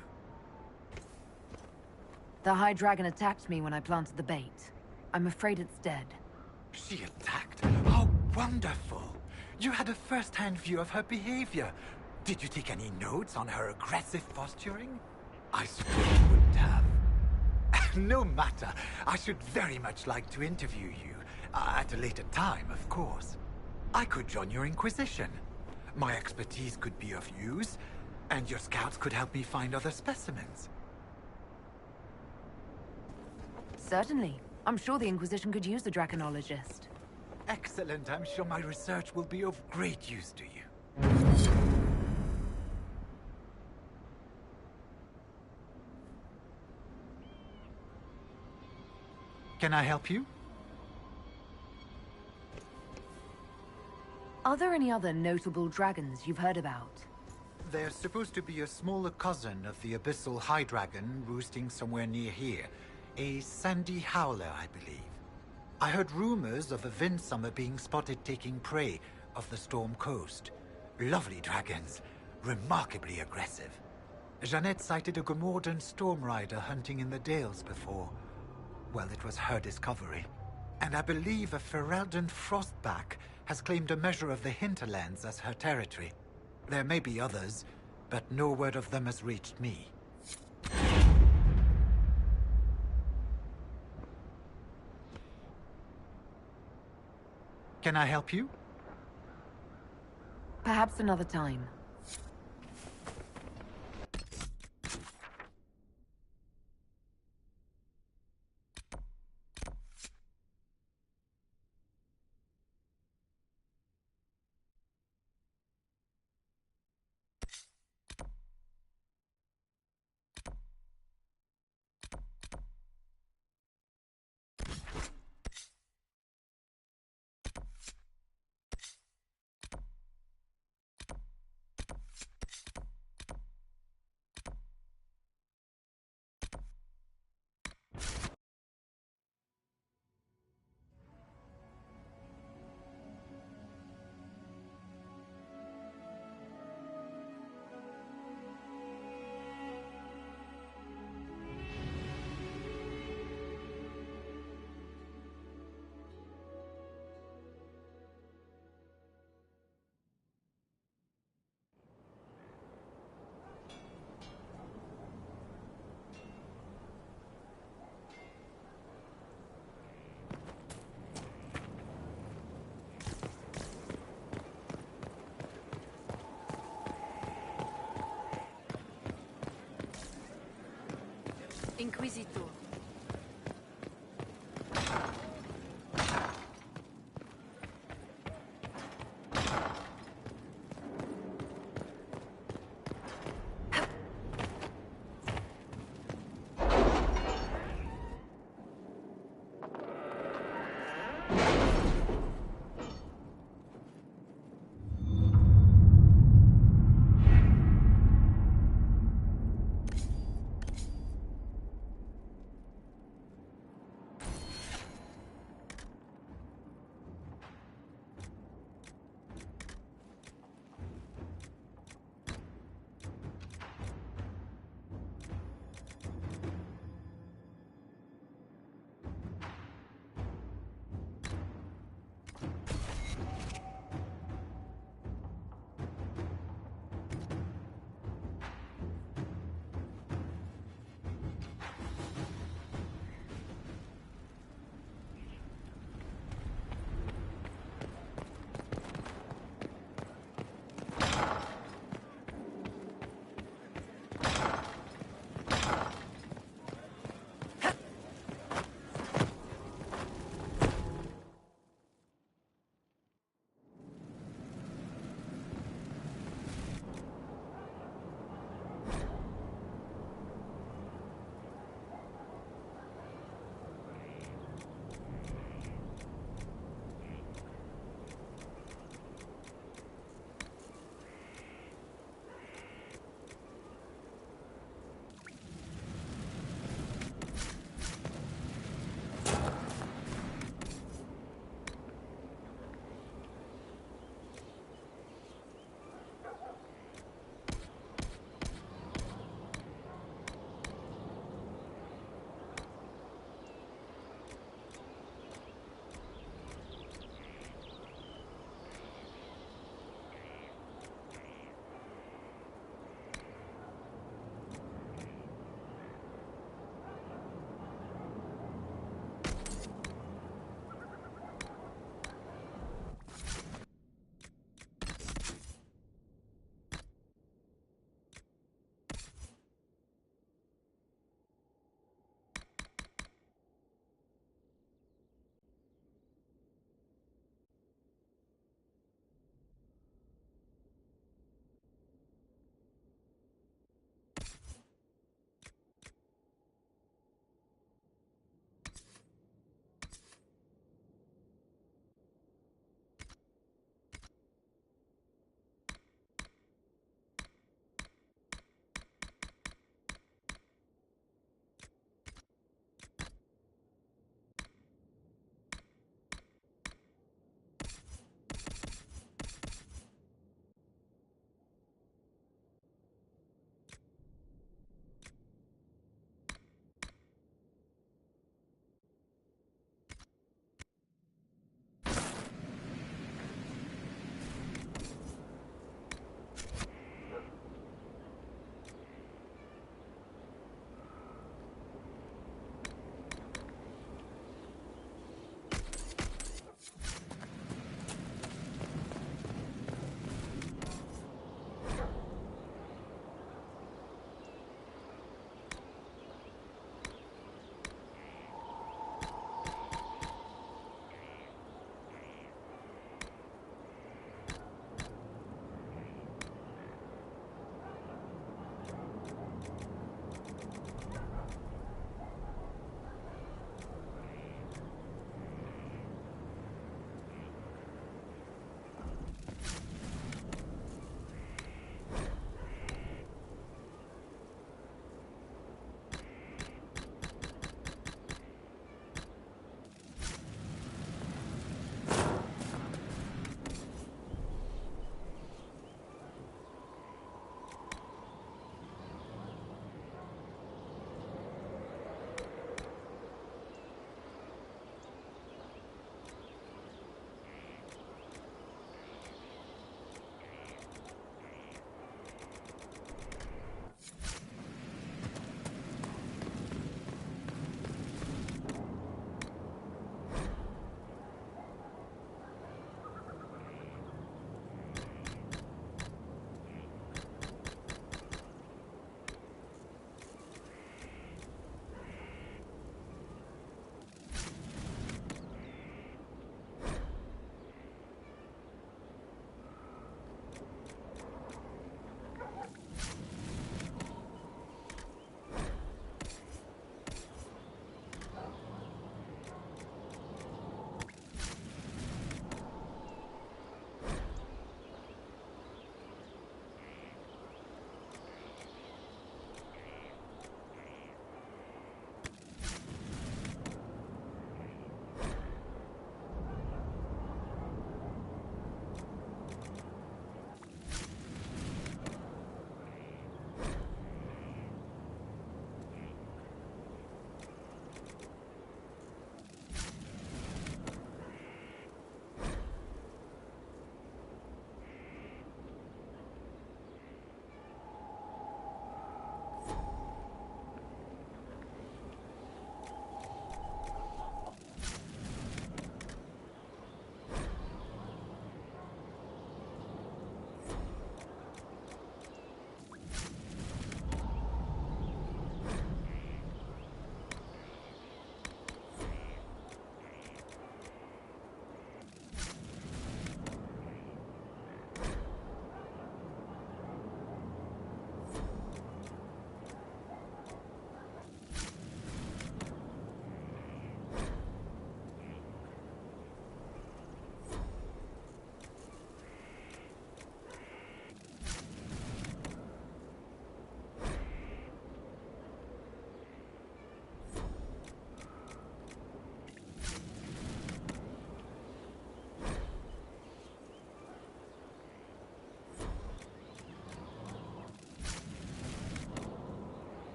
The High Dragon attacked me when I planted the bait. I'm afraid it's dead. She attacked? How wonderful! You had a first-hand view of her behavior. Did you take any notes on her aggressive posturing? I suppose you wouldn't have. No matter. I should very much like to interview you. At a later time, of course. I could join your Inquisition. My expertise could be of use, and your scouts could help me find other specimens. Certainly. I'm sure the Inquisition could use a draconologist. Excellent. I'm sure my research will be of great use to you. Can I help you? Are there any other notable dragons you've heard about? There's supposed to be a smaller cousin of the Abyssal High Dragon roosting somewhere near here. A sandy howler, I believe. I heard rumors of a Vindsummer being spotted taking prey off the Storm Coast. Lovely dragons, remarkably aggressive. Jeanette sighted a Gomordan storm rider hunting in the Dales before. Well, it was her discovery. And I believe a Ferelden Frostback has claimed a measure of the hinterlands as her territory. There may be others, but no word of them has reached me. Can I help you? Perhaps another time. Inquisitor.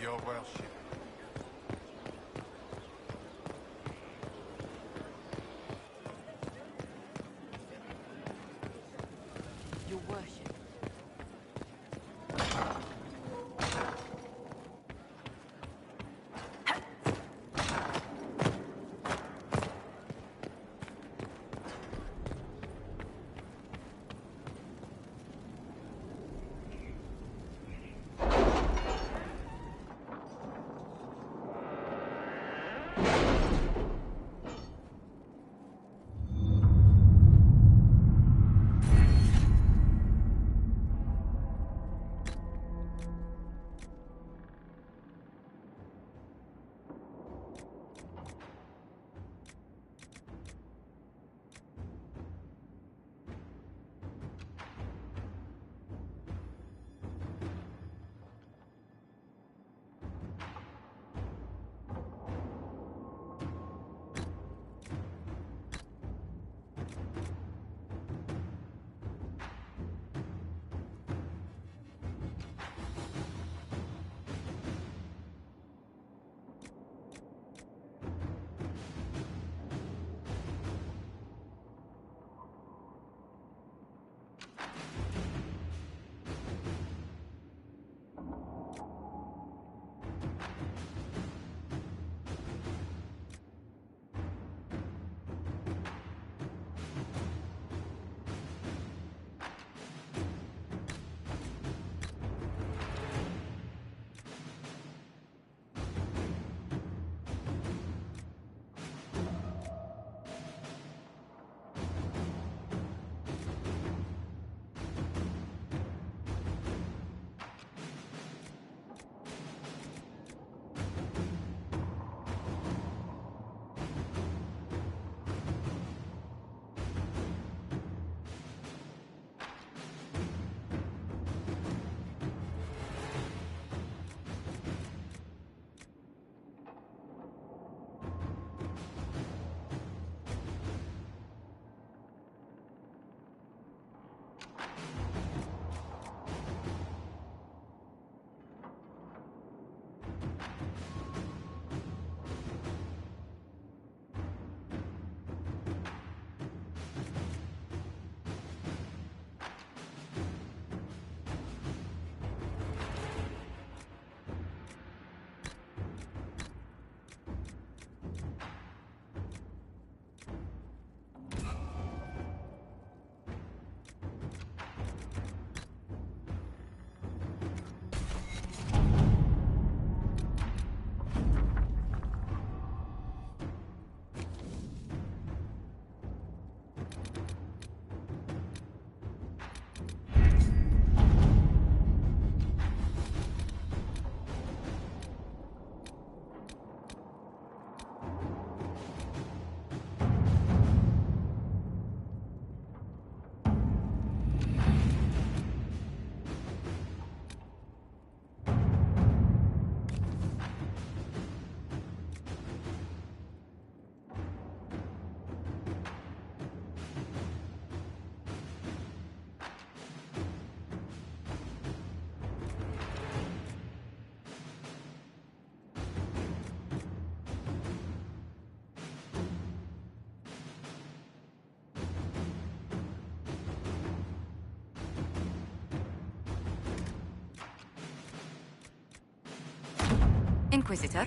Your worship. Your worship. Inquisitor?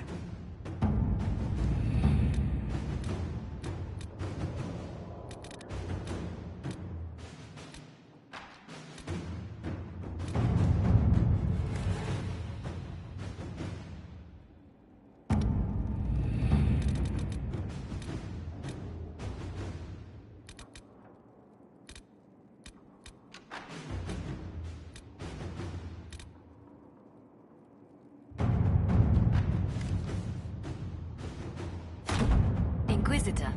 Inquisitor.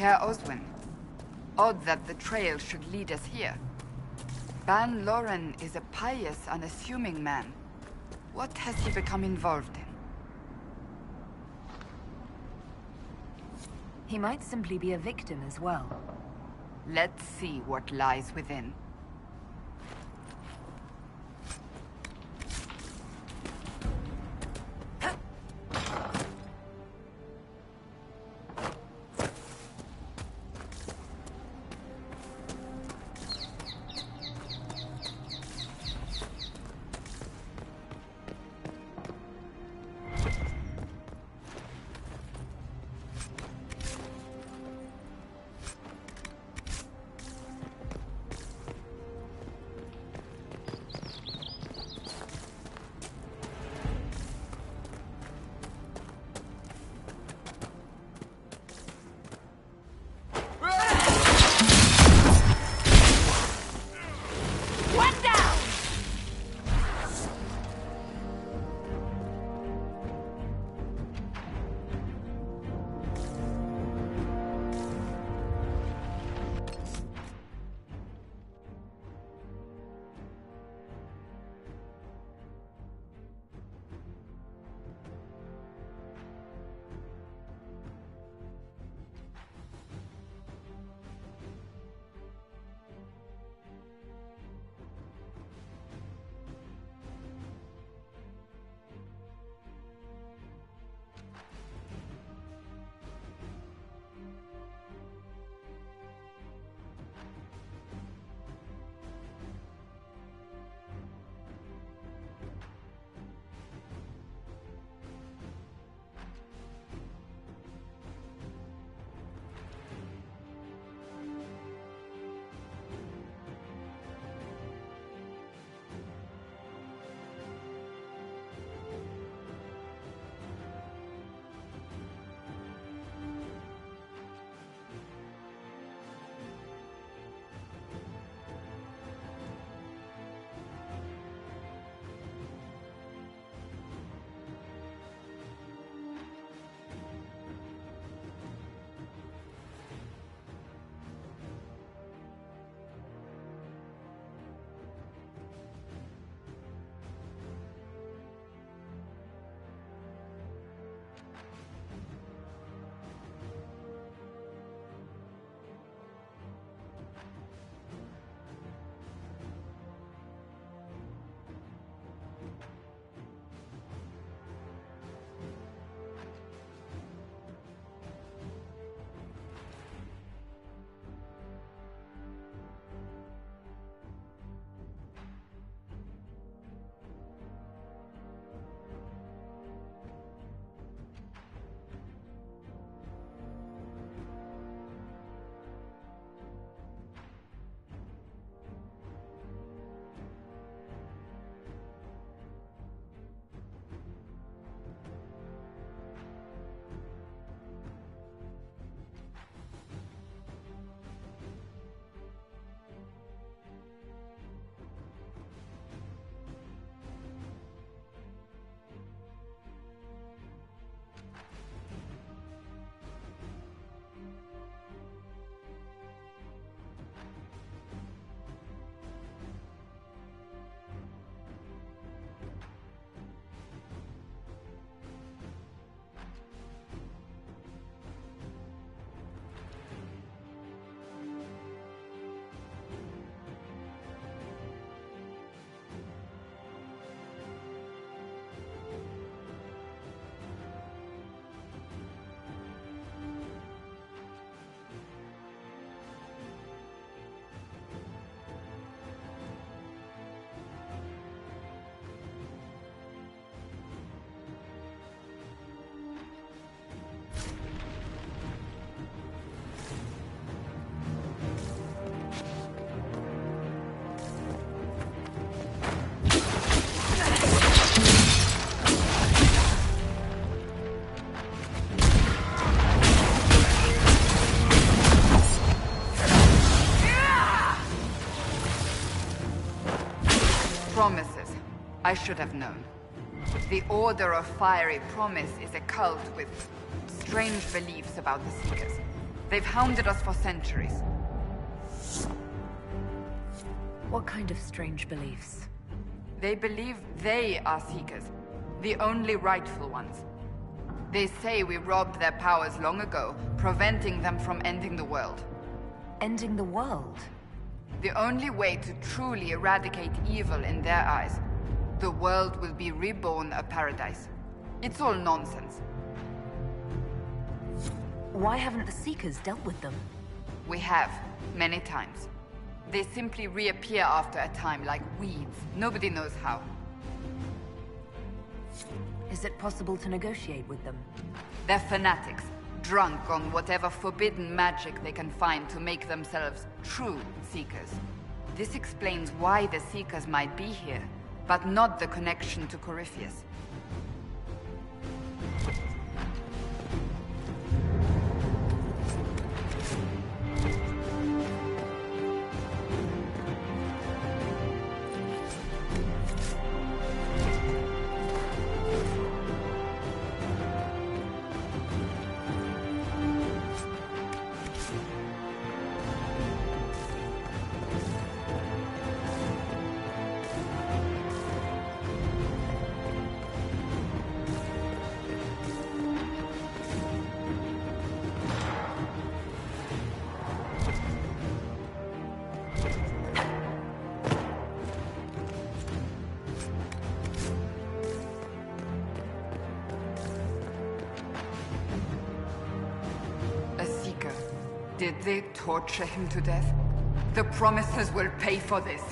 Herr Oswin. Odd that the trail should lead us here. Ban Loren is a pious, unassuming man. What has he become involved in? He might simply be a victim as well. Let's see what lies within. Promises. I should have known. The Order of Fiery Promise is a cult with strange beliefs about the Seekers. They've hounded us for centuries. What kind of strange beliefs? They believe they are Seekers, the only rightful ones. They say we robbed their powers long ago, preventing them from ending the world. Ending the world? The only way to truly eradicate evil in their eyes. The world will be reborn a paradise. It's all nonsense. Why haven't the Seekers dealt with them? We have, many times. They simply reappear after a time like weeds. Nobody knows how. Is it possible to negotiate with them? They're fanatics, drunk on whatever forbidden magic they can find to make themselves true Seekers. This explains why the Seekers might be here, but not the connection to Corypheus. Did they torture him to death? The Promisers will pay for this.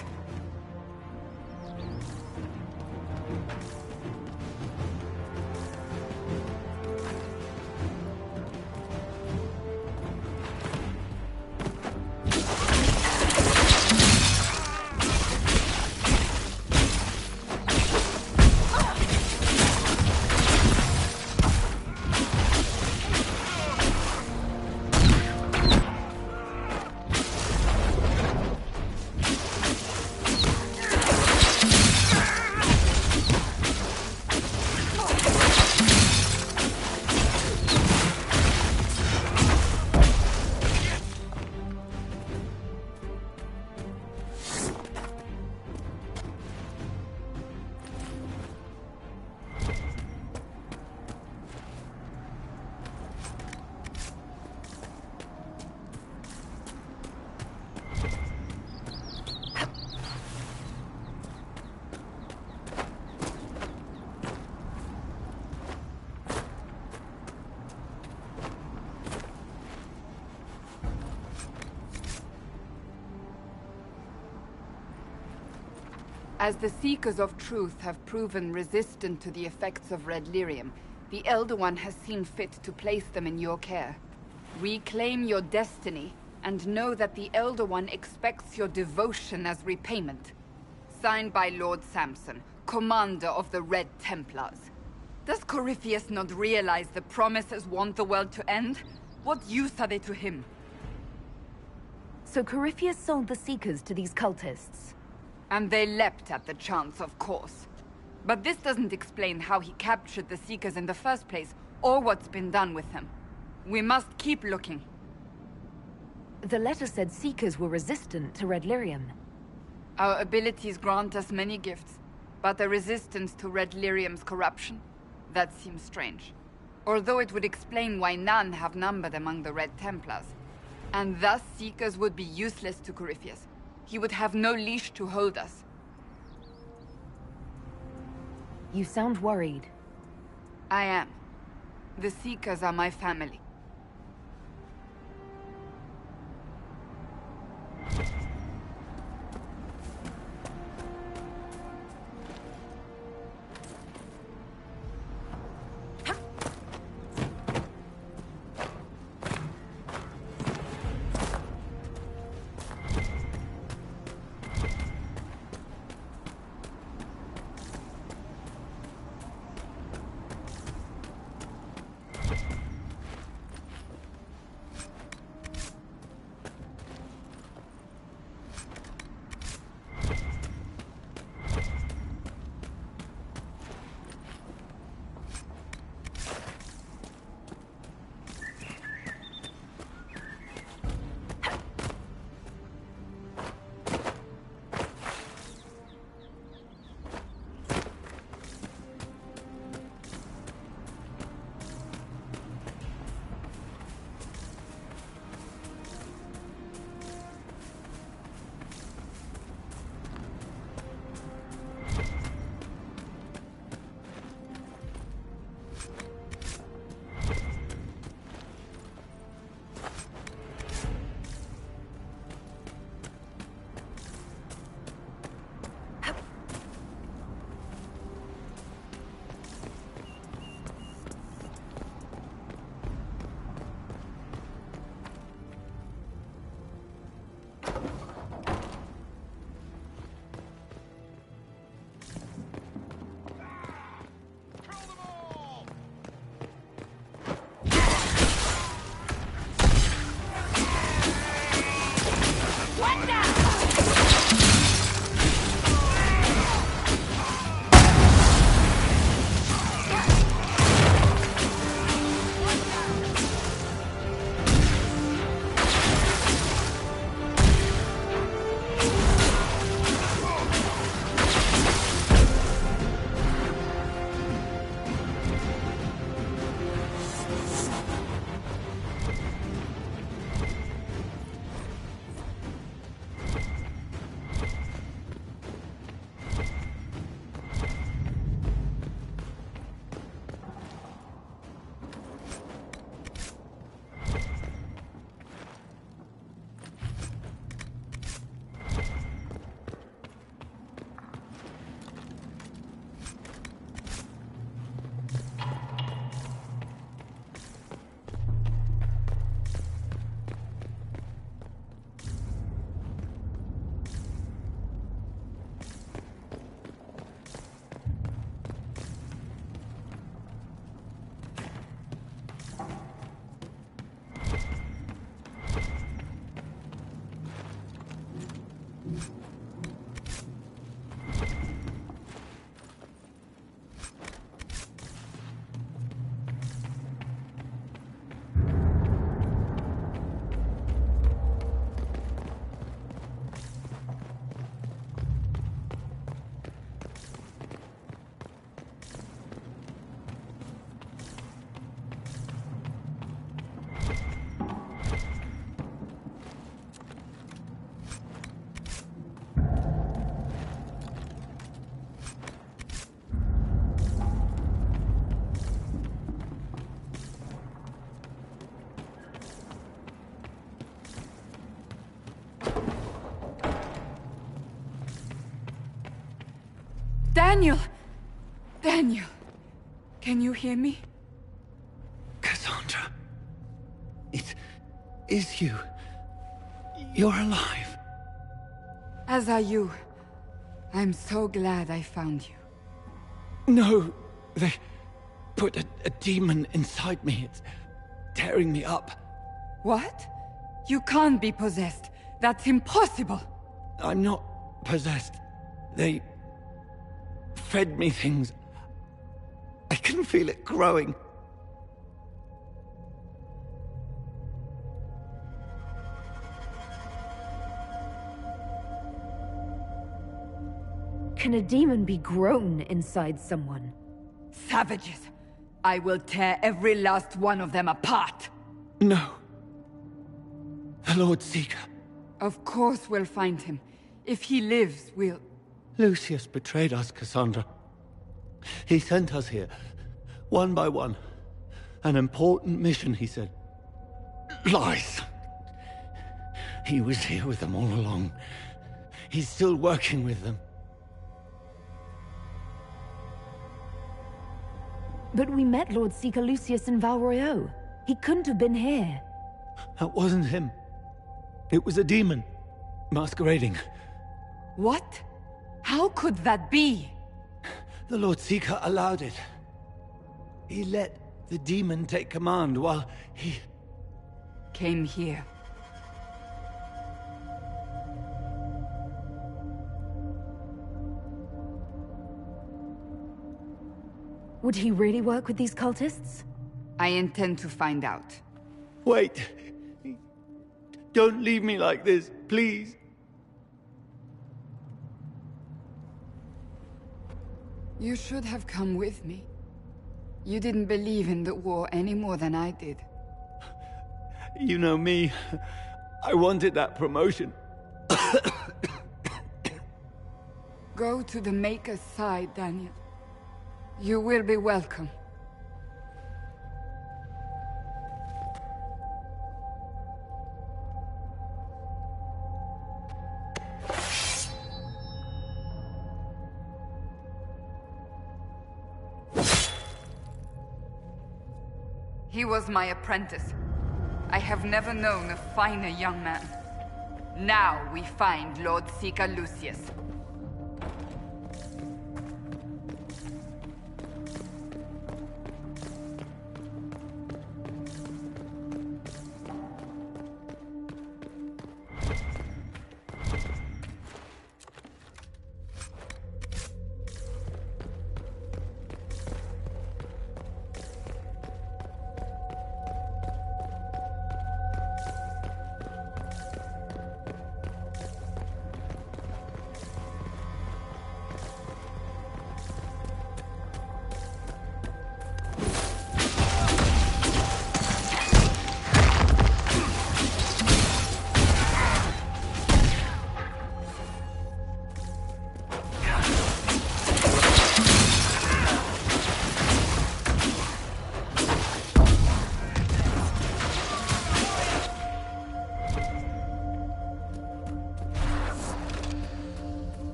As the Seekers of Truth have proven resistant to the effects of red lyrium, the Elder One has seen fit to place them in your care. Reclaim your destiny, and know that the Elder One expects your devotion as repayment. Signed by Lord Samson, Commander of the Red Templars. Does Corypheus not realize the Promisers want the world to end? What use are they to him? So Corypheus sold the Seekers to these cultists? And they leapt at the chance, of course. But this doesn't explain how he captured the Seekers in the first place, or what's been done with them. We must keep looking. The letter said Seekers were resistant to red lyrium. Our abilities grant us many gifts, but a resistance to red lyrium's corruption? That seems strange. Although it would explain why none have numbered among the Red Templars. And thus Seekers would be useless to Corypheus. He would have no leash to hold us. You sound worried. I am. The Seekers are my family. Daniel! Daniel! Can you hear me? Cassandra. It is you. You're alive. As are you. I'm so glad I found you. No, they put a demon inside me. It's tearing me up. What? You can't be possessed. That's impossible. I'm not possessed. They fed me things. I can feel it growing. Can a demon be grown inside someone? Savages! I will tear every last one of them apart! No. The Lord Seeker. Of course we'll find him. If he lives, we'll... Lucius betrayed us, Cassandra. He sent us here, one by one. An important mission, he said. Lies! He was here with them all along. He's still working with them. But we met Lord Seeker Lucius in Val Royeaux. He couldn't have been here. That wasn't him. It was a demon, masquerading. What? How could that be? The Lord Seeker allowed it. He let the demon take command while he... came here. Would he really work with these cultists? I intend to find out. Wait. Don't leave me like this, please. You should have come with me. You didn't believe in the war any more than I did. You know me. I wanted that promotion. Go to the Maker's side, Daniel. You will be welcome. He was my apprentice. I have never known a finer young man. Now we find Lord Seeker Lucius.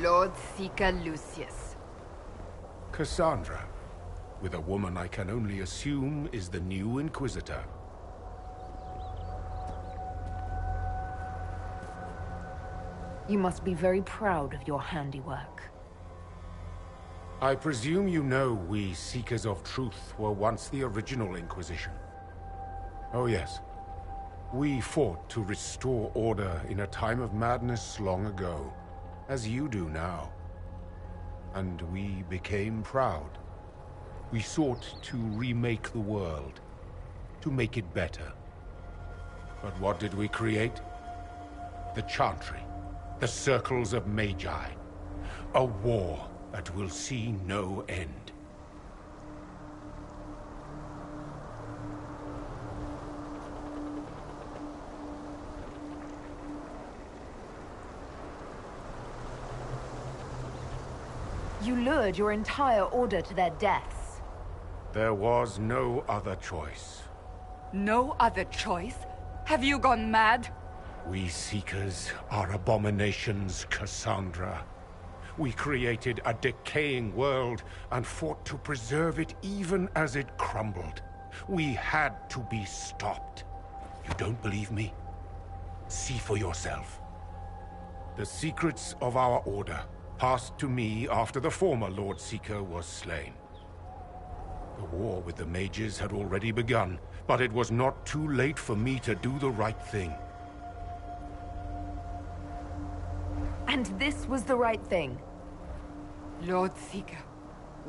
Lord Seeker Lucius. Cassandra, with a woman I can only assume is the new Inquisitor. You must be very proud of your handiwork. I presume you know we Seekers of Truth were once the original Inquisition. Oh yes. We fought to restore order in a time of madness long ago, as you do now. And we became proud. We sought to remake the world, to make it better. But what did we create? The Chantry, the Circles of Magi. A war that will see no end. You lured your entire order to their deaths. There was no other choice. No other choice? Have you gone mad? We Seekers are abominations, Cassandra. We created a decaying world and fought to preserve it even as it crumbled. We had to be stopped. You don't believe me? See for yourself. The secrets of our order passed to me after the former Lord Seeker was slain. The war with the mages had already begun, but it was not too late for me to do the right thing. And this was the right thing. Lord Seeker,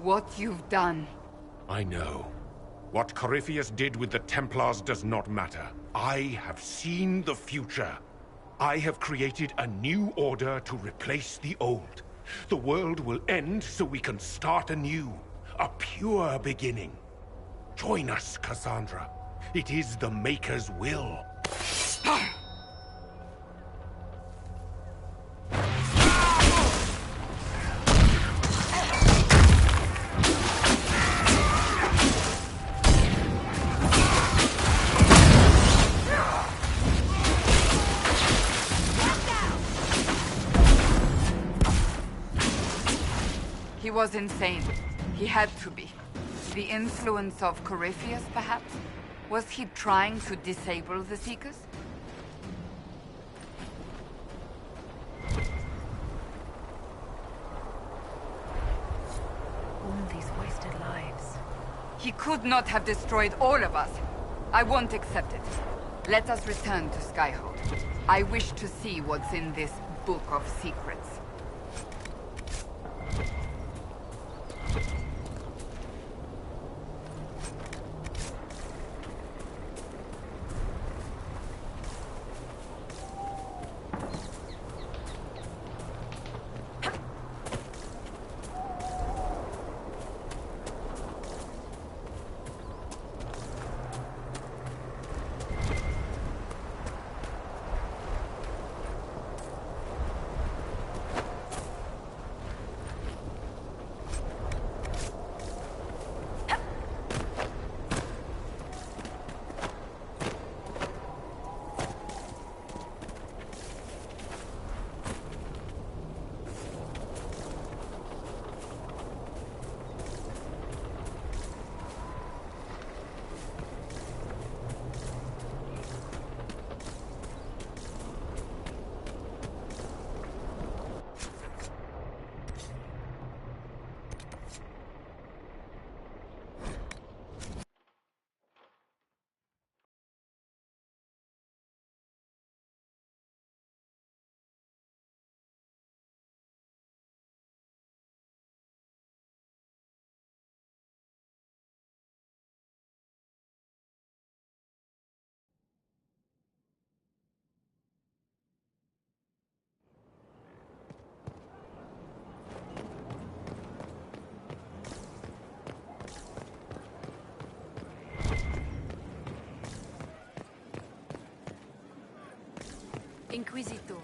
what you've done. I know. What Corypheus did with the Templars does not matter. I have seen the future. I have created a new order to replace the old. The world will end so we can start anew. A pure beginning. Join us, Cassandra. It is the Maker's will. He was insane. He had to be. The influence of Corypheus, perhaps? Was he trying to disable the Seekers? All these wasted lives. He could not have destroyed all of us. I won't accept it. Let us return to Skyhold. I wish to see what's in this book of secrets. Inquisitor.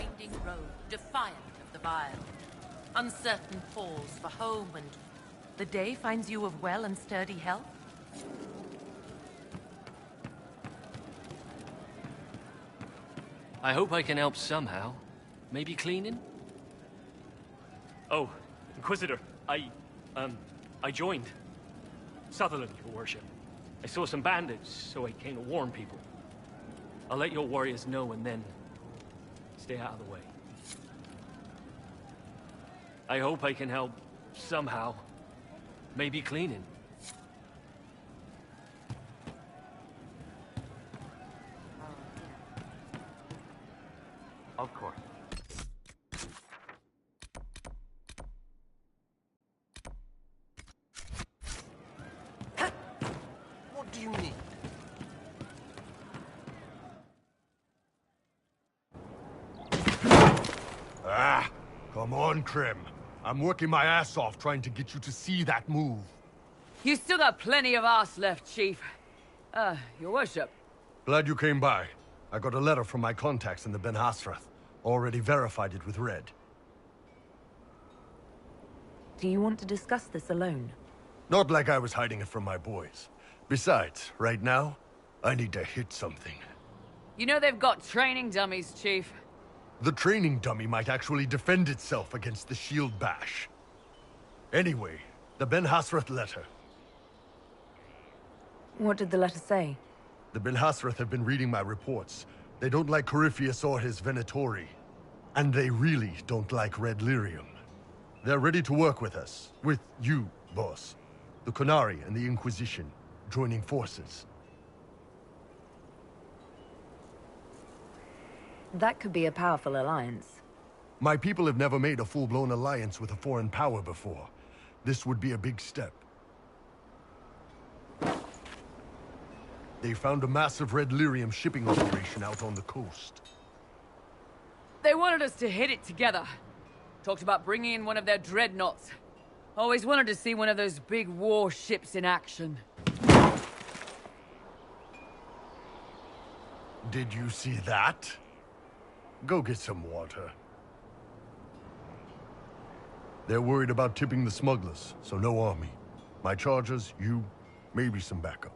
winding road, defiant of the vile. Uncertain pause for home, and the day finds you of well and sturdy health. I hope I can help somehow. Maybe cleaning? Oh, Inquisitor, I joined. Sutherland, your worship. I saw some bandits, so I came to warn people. I'll let your warriors know and then stay out of the way. I hope I can help somehow. Maybe cleaning. Of course. What do you need? Ah, come on, Krim. I'm working my ass off trying to get you to see that move. You still got plenty of arse left, Chief. Your worship. Glad you came by. I got a letter from my contacts in the Ben Hasrath. Already verified it with Red. Do you want to discuss this alone? Not like I was hiding it from my boys. Besides, right now, I need to hit something. You know they've got training dummies, Chief. The training dummy might actually defend itself against the shield bash. Anyway, the Ben Hasrath letter. What did the letter say? The Ben Hasrath have been reading my reports. They don't like Corypheus or his Venatori. And they really don't like Red Lyrium. They're ready to work with us. With you, boss. The Qunari and the Inquisition, joining forces. That could be a powerful alliance. My people have never made a full-blown alliance with a foreign power before. This would be a big step. They found a massive Red Lyrium shipping operation out on the coast. They wanted us to hit it together. Talked about bringing in one of their dreadnoughts. Always wanted to see one of those big warships in action. Did you see that? Go get some water. They're worried about tipping the smugglers, so no army. My chargers, you, maybe some backup.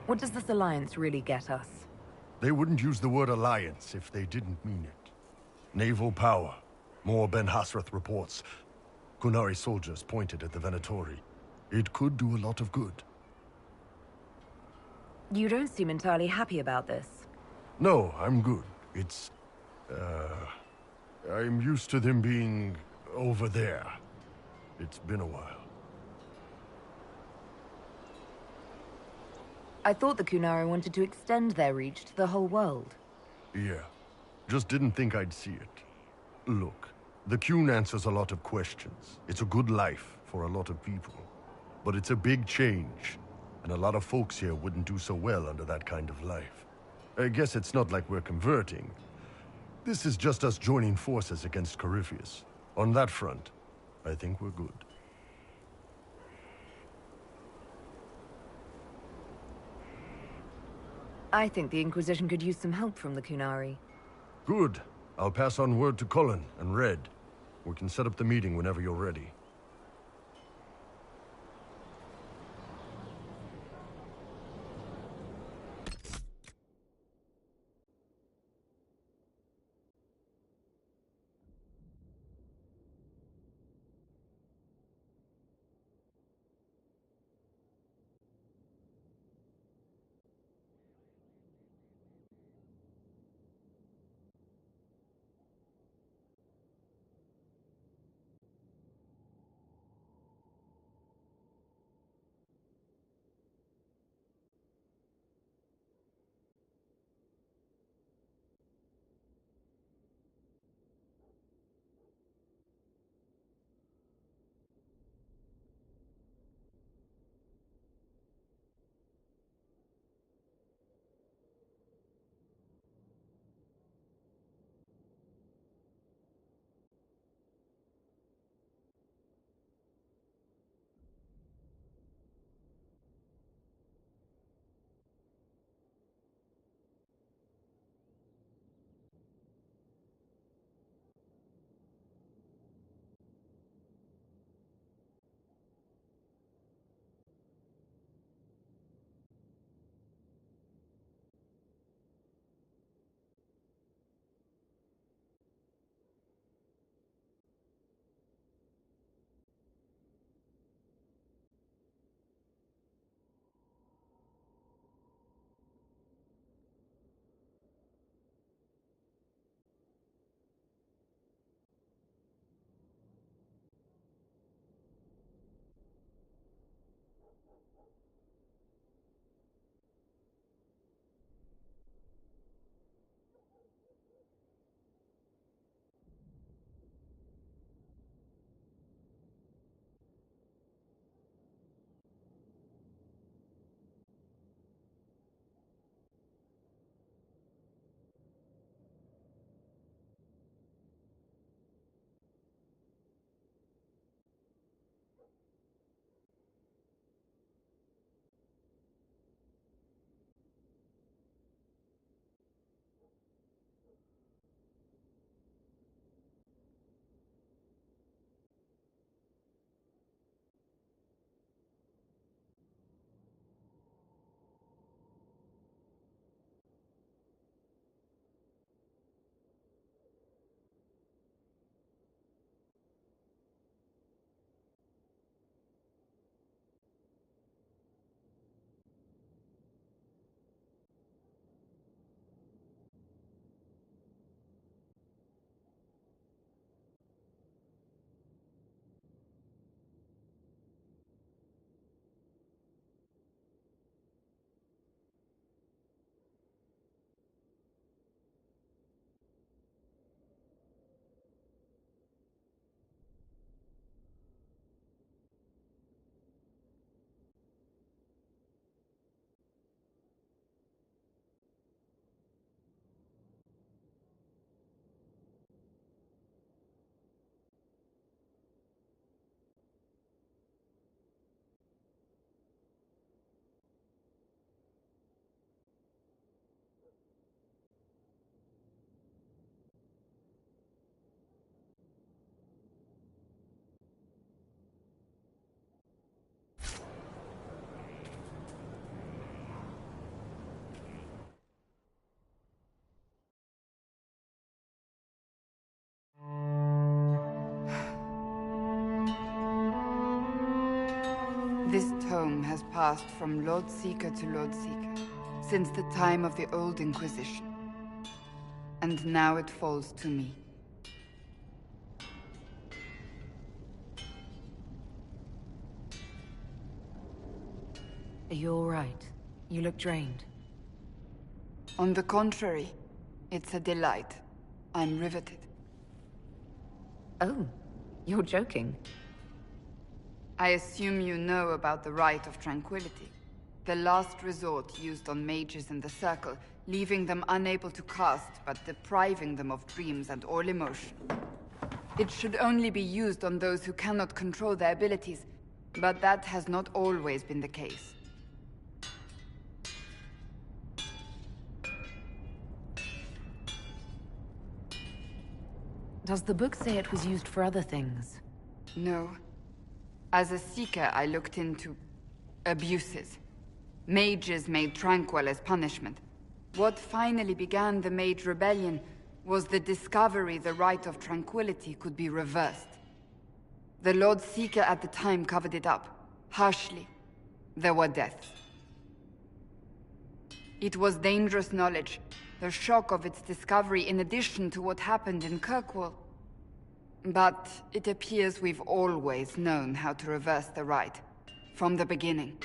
What does this alliance really get us? They wouldn't use the word alliance if they didn't mean it. Naval power. More Ben Hasrath reports. Qunari soldiers pointed at the Venatori. It could do a lot of good. You don't seem entirely happy about this. No, I'm good. It's... I'm used to them being over there. It's been a while. I thought the Qunari wanted to extend their reach to the whole world. Yeah. Just didn't think I'd see it. Look, the Qun answers a lot of questions. It's a good life for a lot of people. But it's a big change, and a lot of folks here wouldn't do so well under that kind of life. I guess it's not like we're converting. This is just us joining forces against Corypheus. On that front, I think we're good. I think the Inquisition could use some help from the Qunari. Good. I'll pass on word to Colin and Red. We can set up the meeting whenever you're ready. home has passed from Lord Seeker to Lord Seeker since the time of the Old Inquisition. And now it falls to me. Are you all right? You look drained. On the contrary, it's a delight. I'm riveted. Oh, you're joking. I assume you know about the Rite of Tranquility. The last resort used on mages in the Circle, leaving them unable to cast, but depriving them of dreams and all emotion. It should only be used on those who cannot control their abilities, but that has not always been the case. Does the book say it was used for other things? No. As a Seeker, I looked into abuses. Mages made Tranquil as punishment. What finally began the Mage Rebellion was the discovery the Rite of Tranquility could be reversed. The Lord Seeker at the time covered it up, harshly. There were deaths. It was dangerous knowledge, the shock of its discovery in addition to what happened in Kirkwall. But it appears we've always known how to reverse the rite, from the beginning.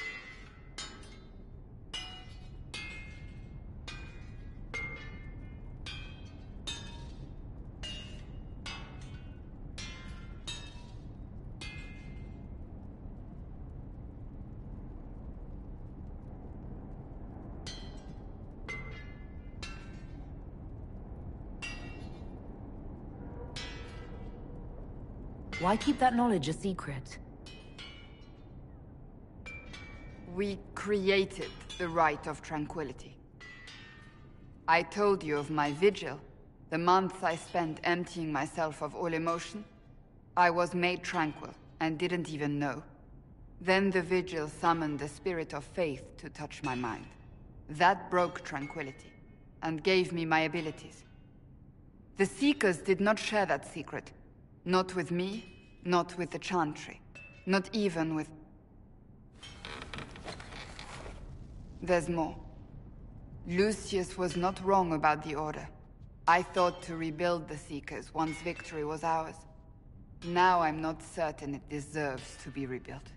Why keep that knowledge a secret? We created the Rite of Tranquility. I told you of my vigil, the months I spent emptying myself of all emotion. I was made tranquil, and didn't even know. Then the vigil summoned the spirit of faith to touch my mind. That broke tranquility, and gave me my abilities. The Seekers did not share that secret. Not with me, not with the Chantry, not even with... There's more. Lucius was not wrong about the Order. I thought to rebuild the Seekers once victory was ours. Now I'm not certain it deserves to be rebuilt.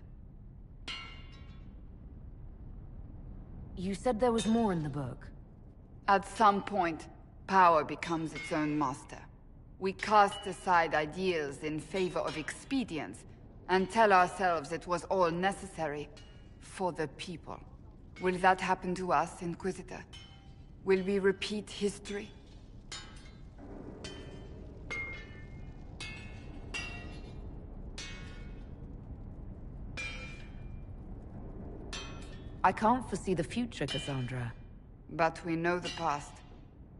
You said there was more in the book. At some point, power becomes its own master. We cast aside ideals in favor of expedience, and tell ourselves it was all necessary for the people. Will that happen to us, Inquisitor? Will we repeat history? I can't foresee the future, Cassandra. But we know the past.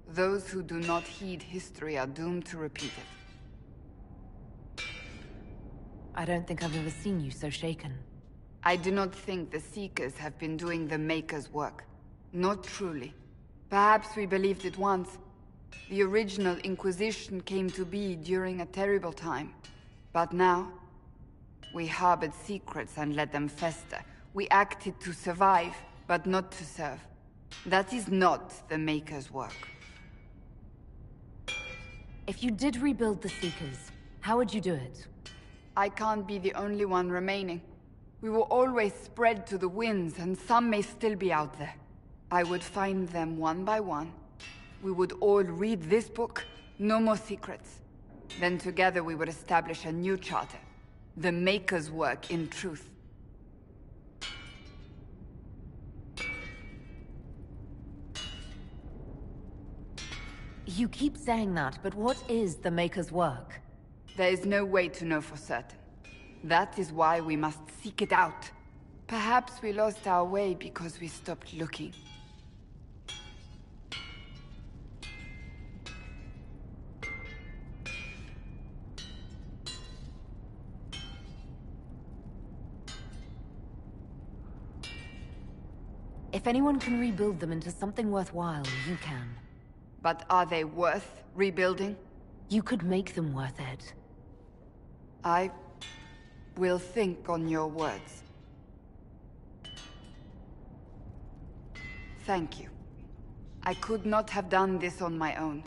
Those who do not heed history are doomed to repeat it. I don't think I've ever seen you so shaken. I do not think the Seekers have been doing the Maker's work. Not truly. Perhaps we believed it once. The original Inquisition came to be during a terrible time. But now, we harbored secrets and let them fester. We acted to survive, but not to serve. That is not the Maker's work. If you did rebuild the Seekers, how would you do it? I can't be the only one remaining. We will always spread to the winds, and some may still be out there. I would find them one by one. We would all read this book, no more secrets. Then together we would establish a new charter. The Maker's work in truth. You keep saying that, but what is the Maker's work? There is no way to know for certain. That is why we must seek it out. Perhaps we lost our way because we stopped looking. If anyone can rebuild them into something worthwhile, you can. But are they worth rebuilding? You could make them worth it. I will think on your words. Thank you. I could not have done this on my own.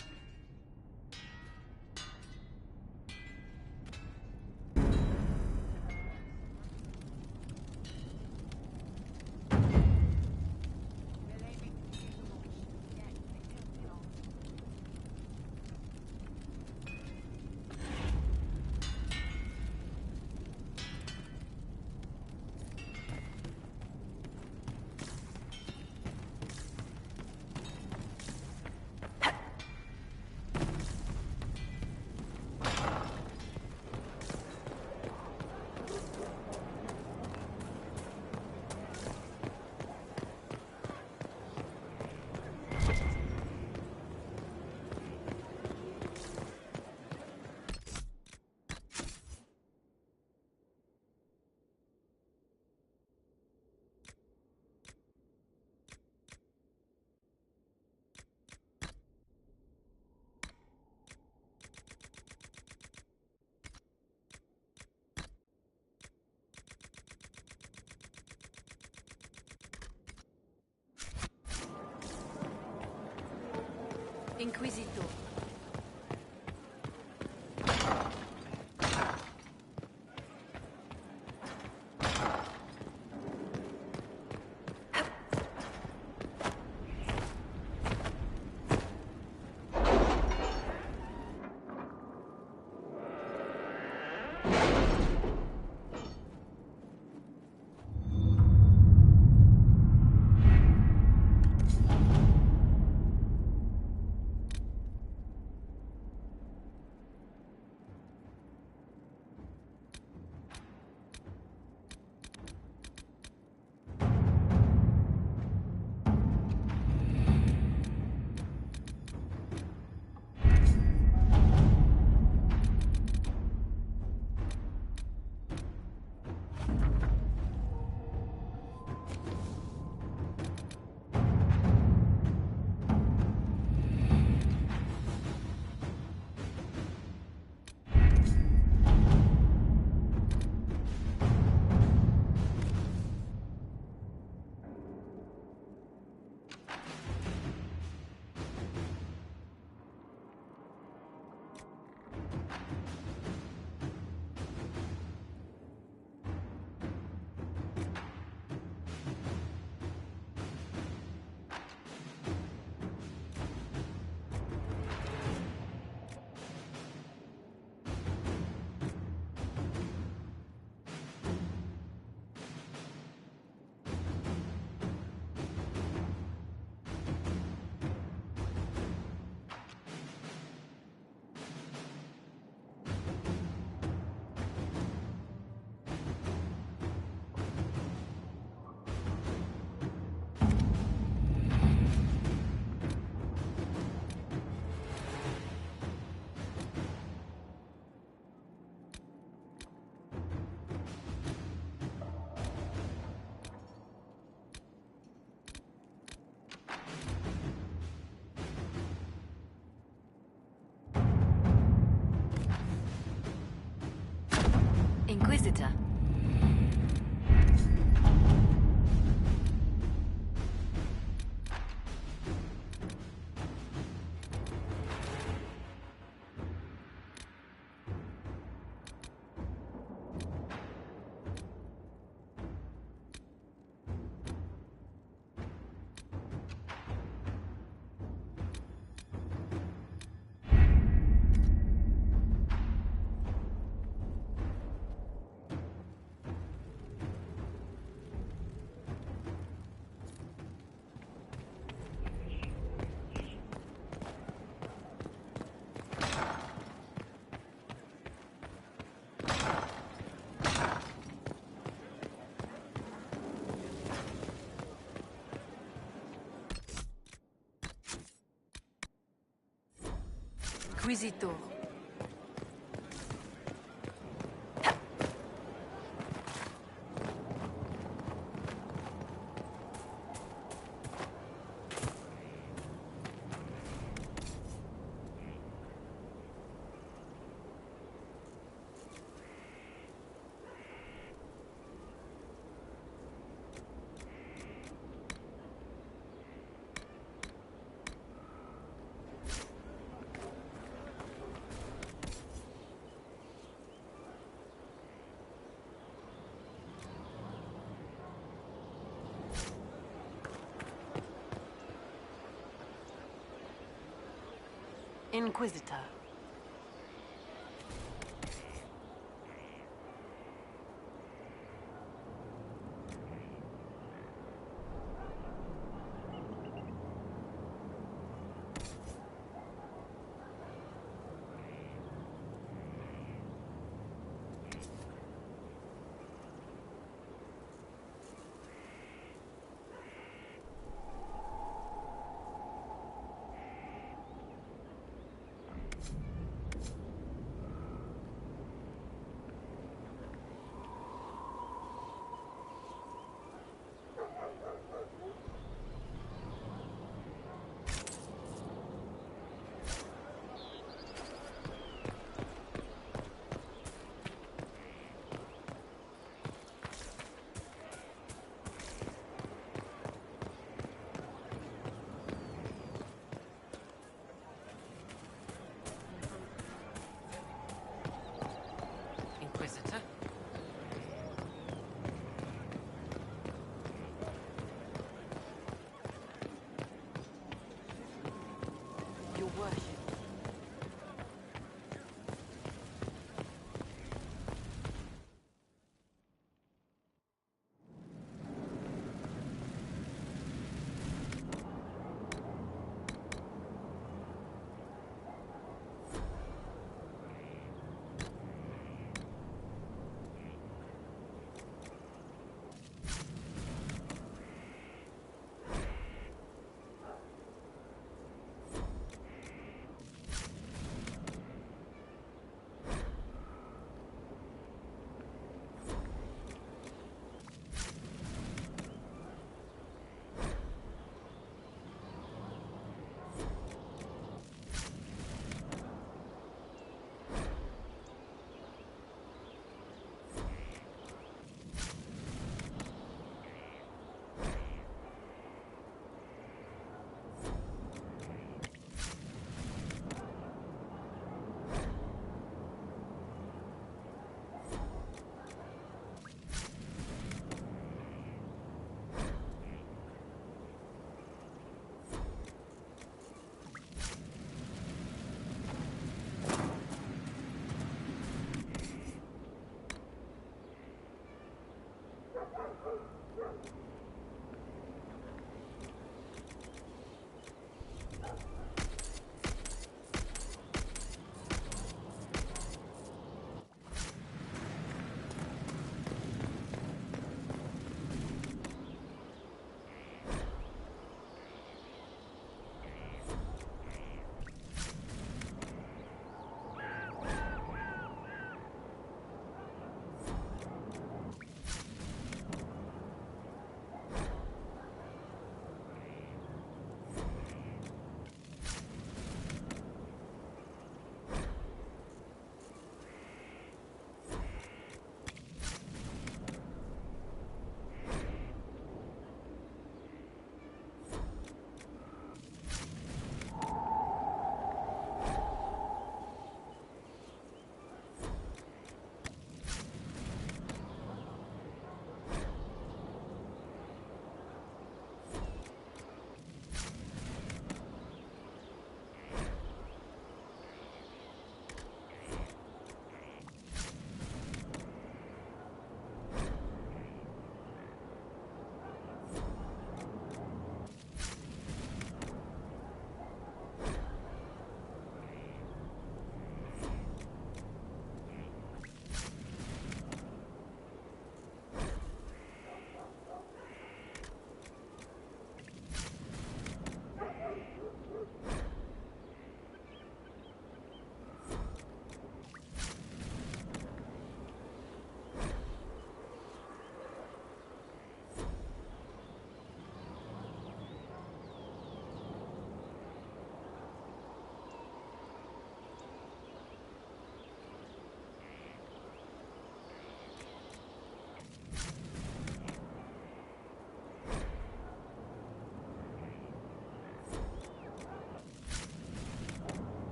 Inquisitor. Inquisitor. Inquisitor. Inquisitor.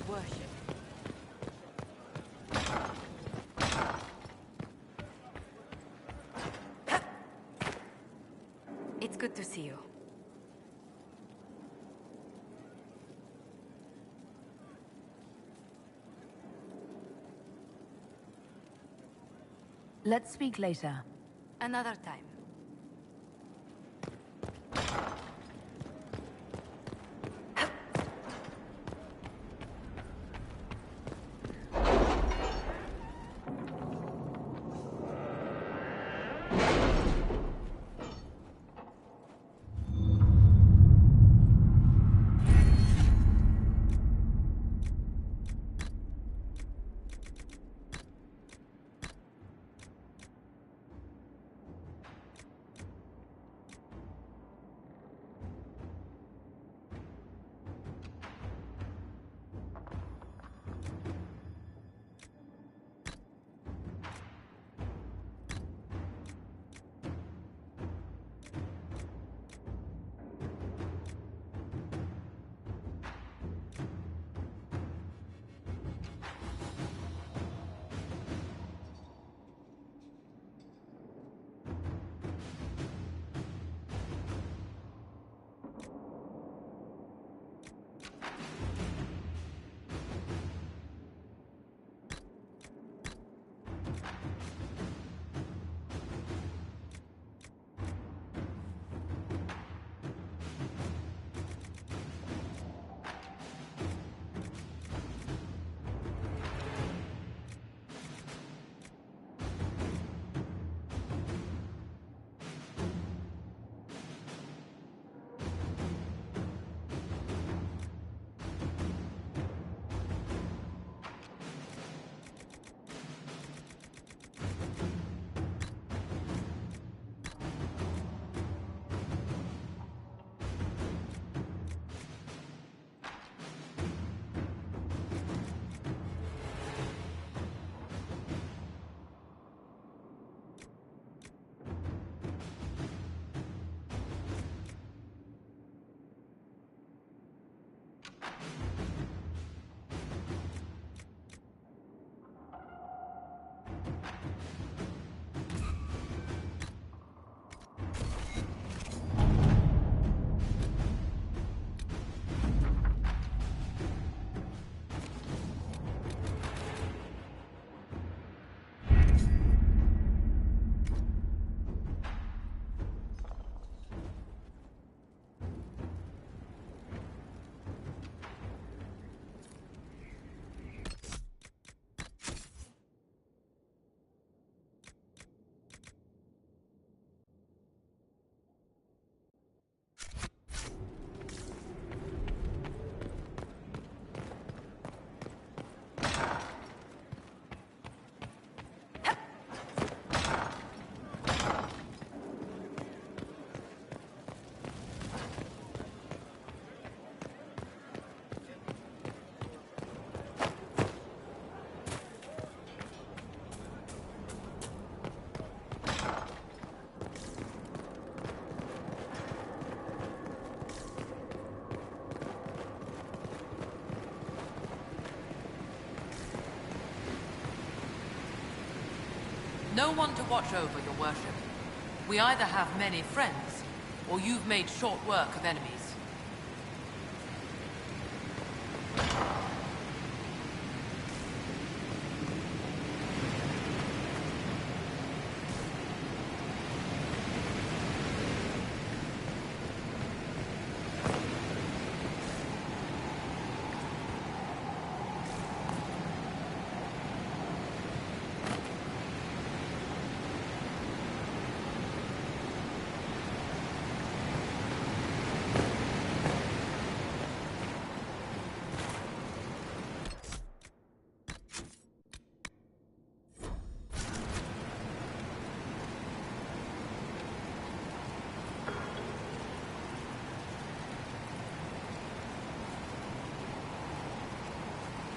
worship. It's good to see you. Let's speak later. Another time. No one to watch over, your worship. We either have many friends, or you've made short work of enemies.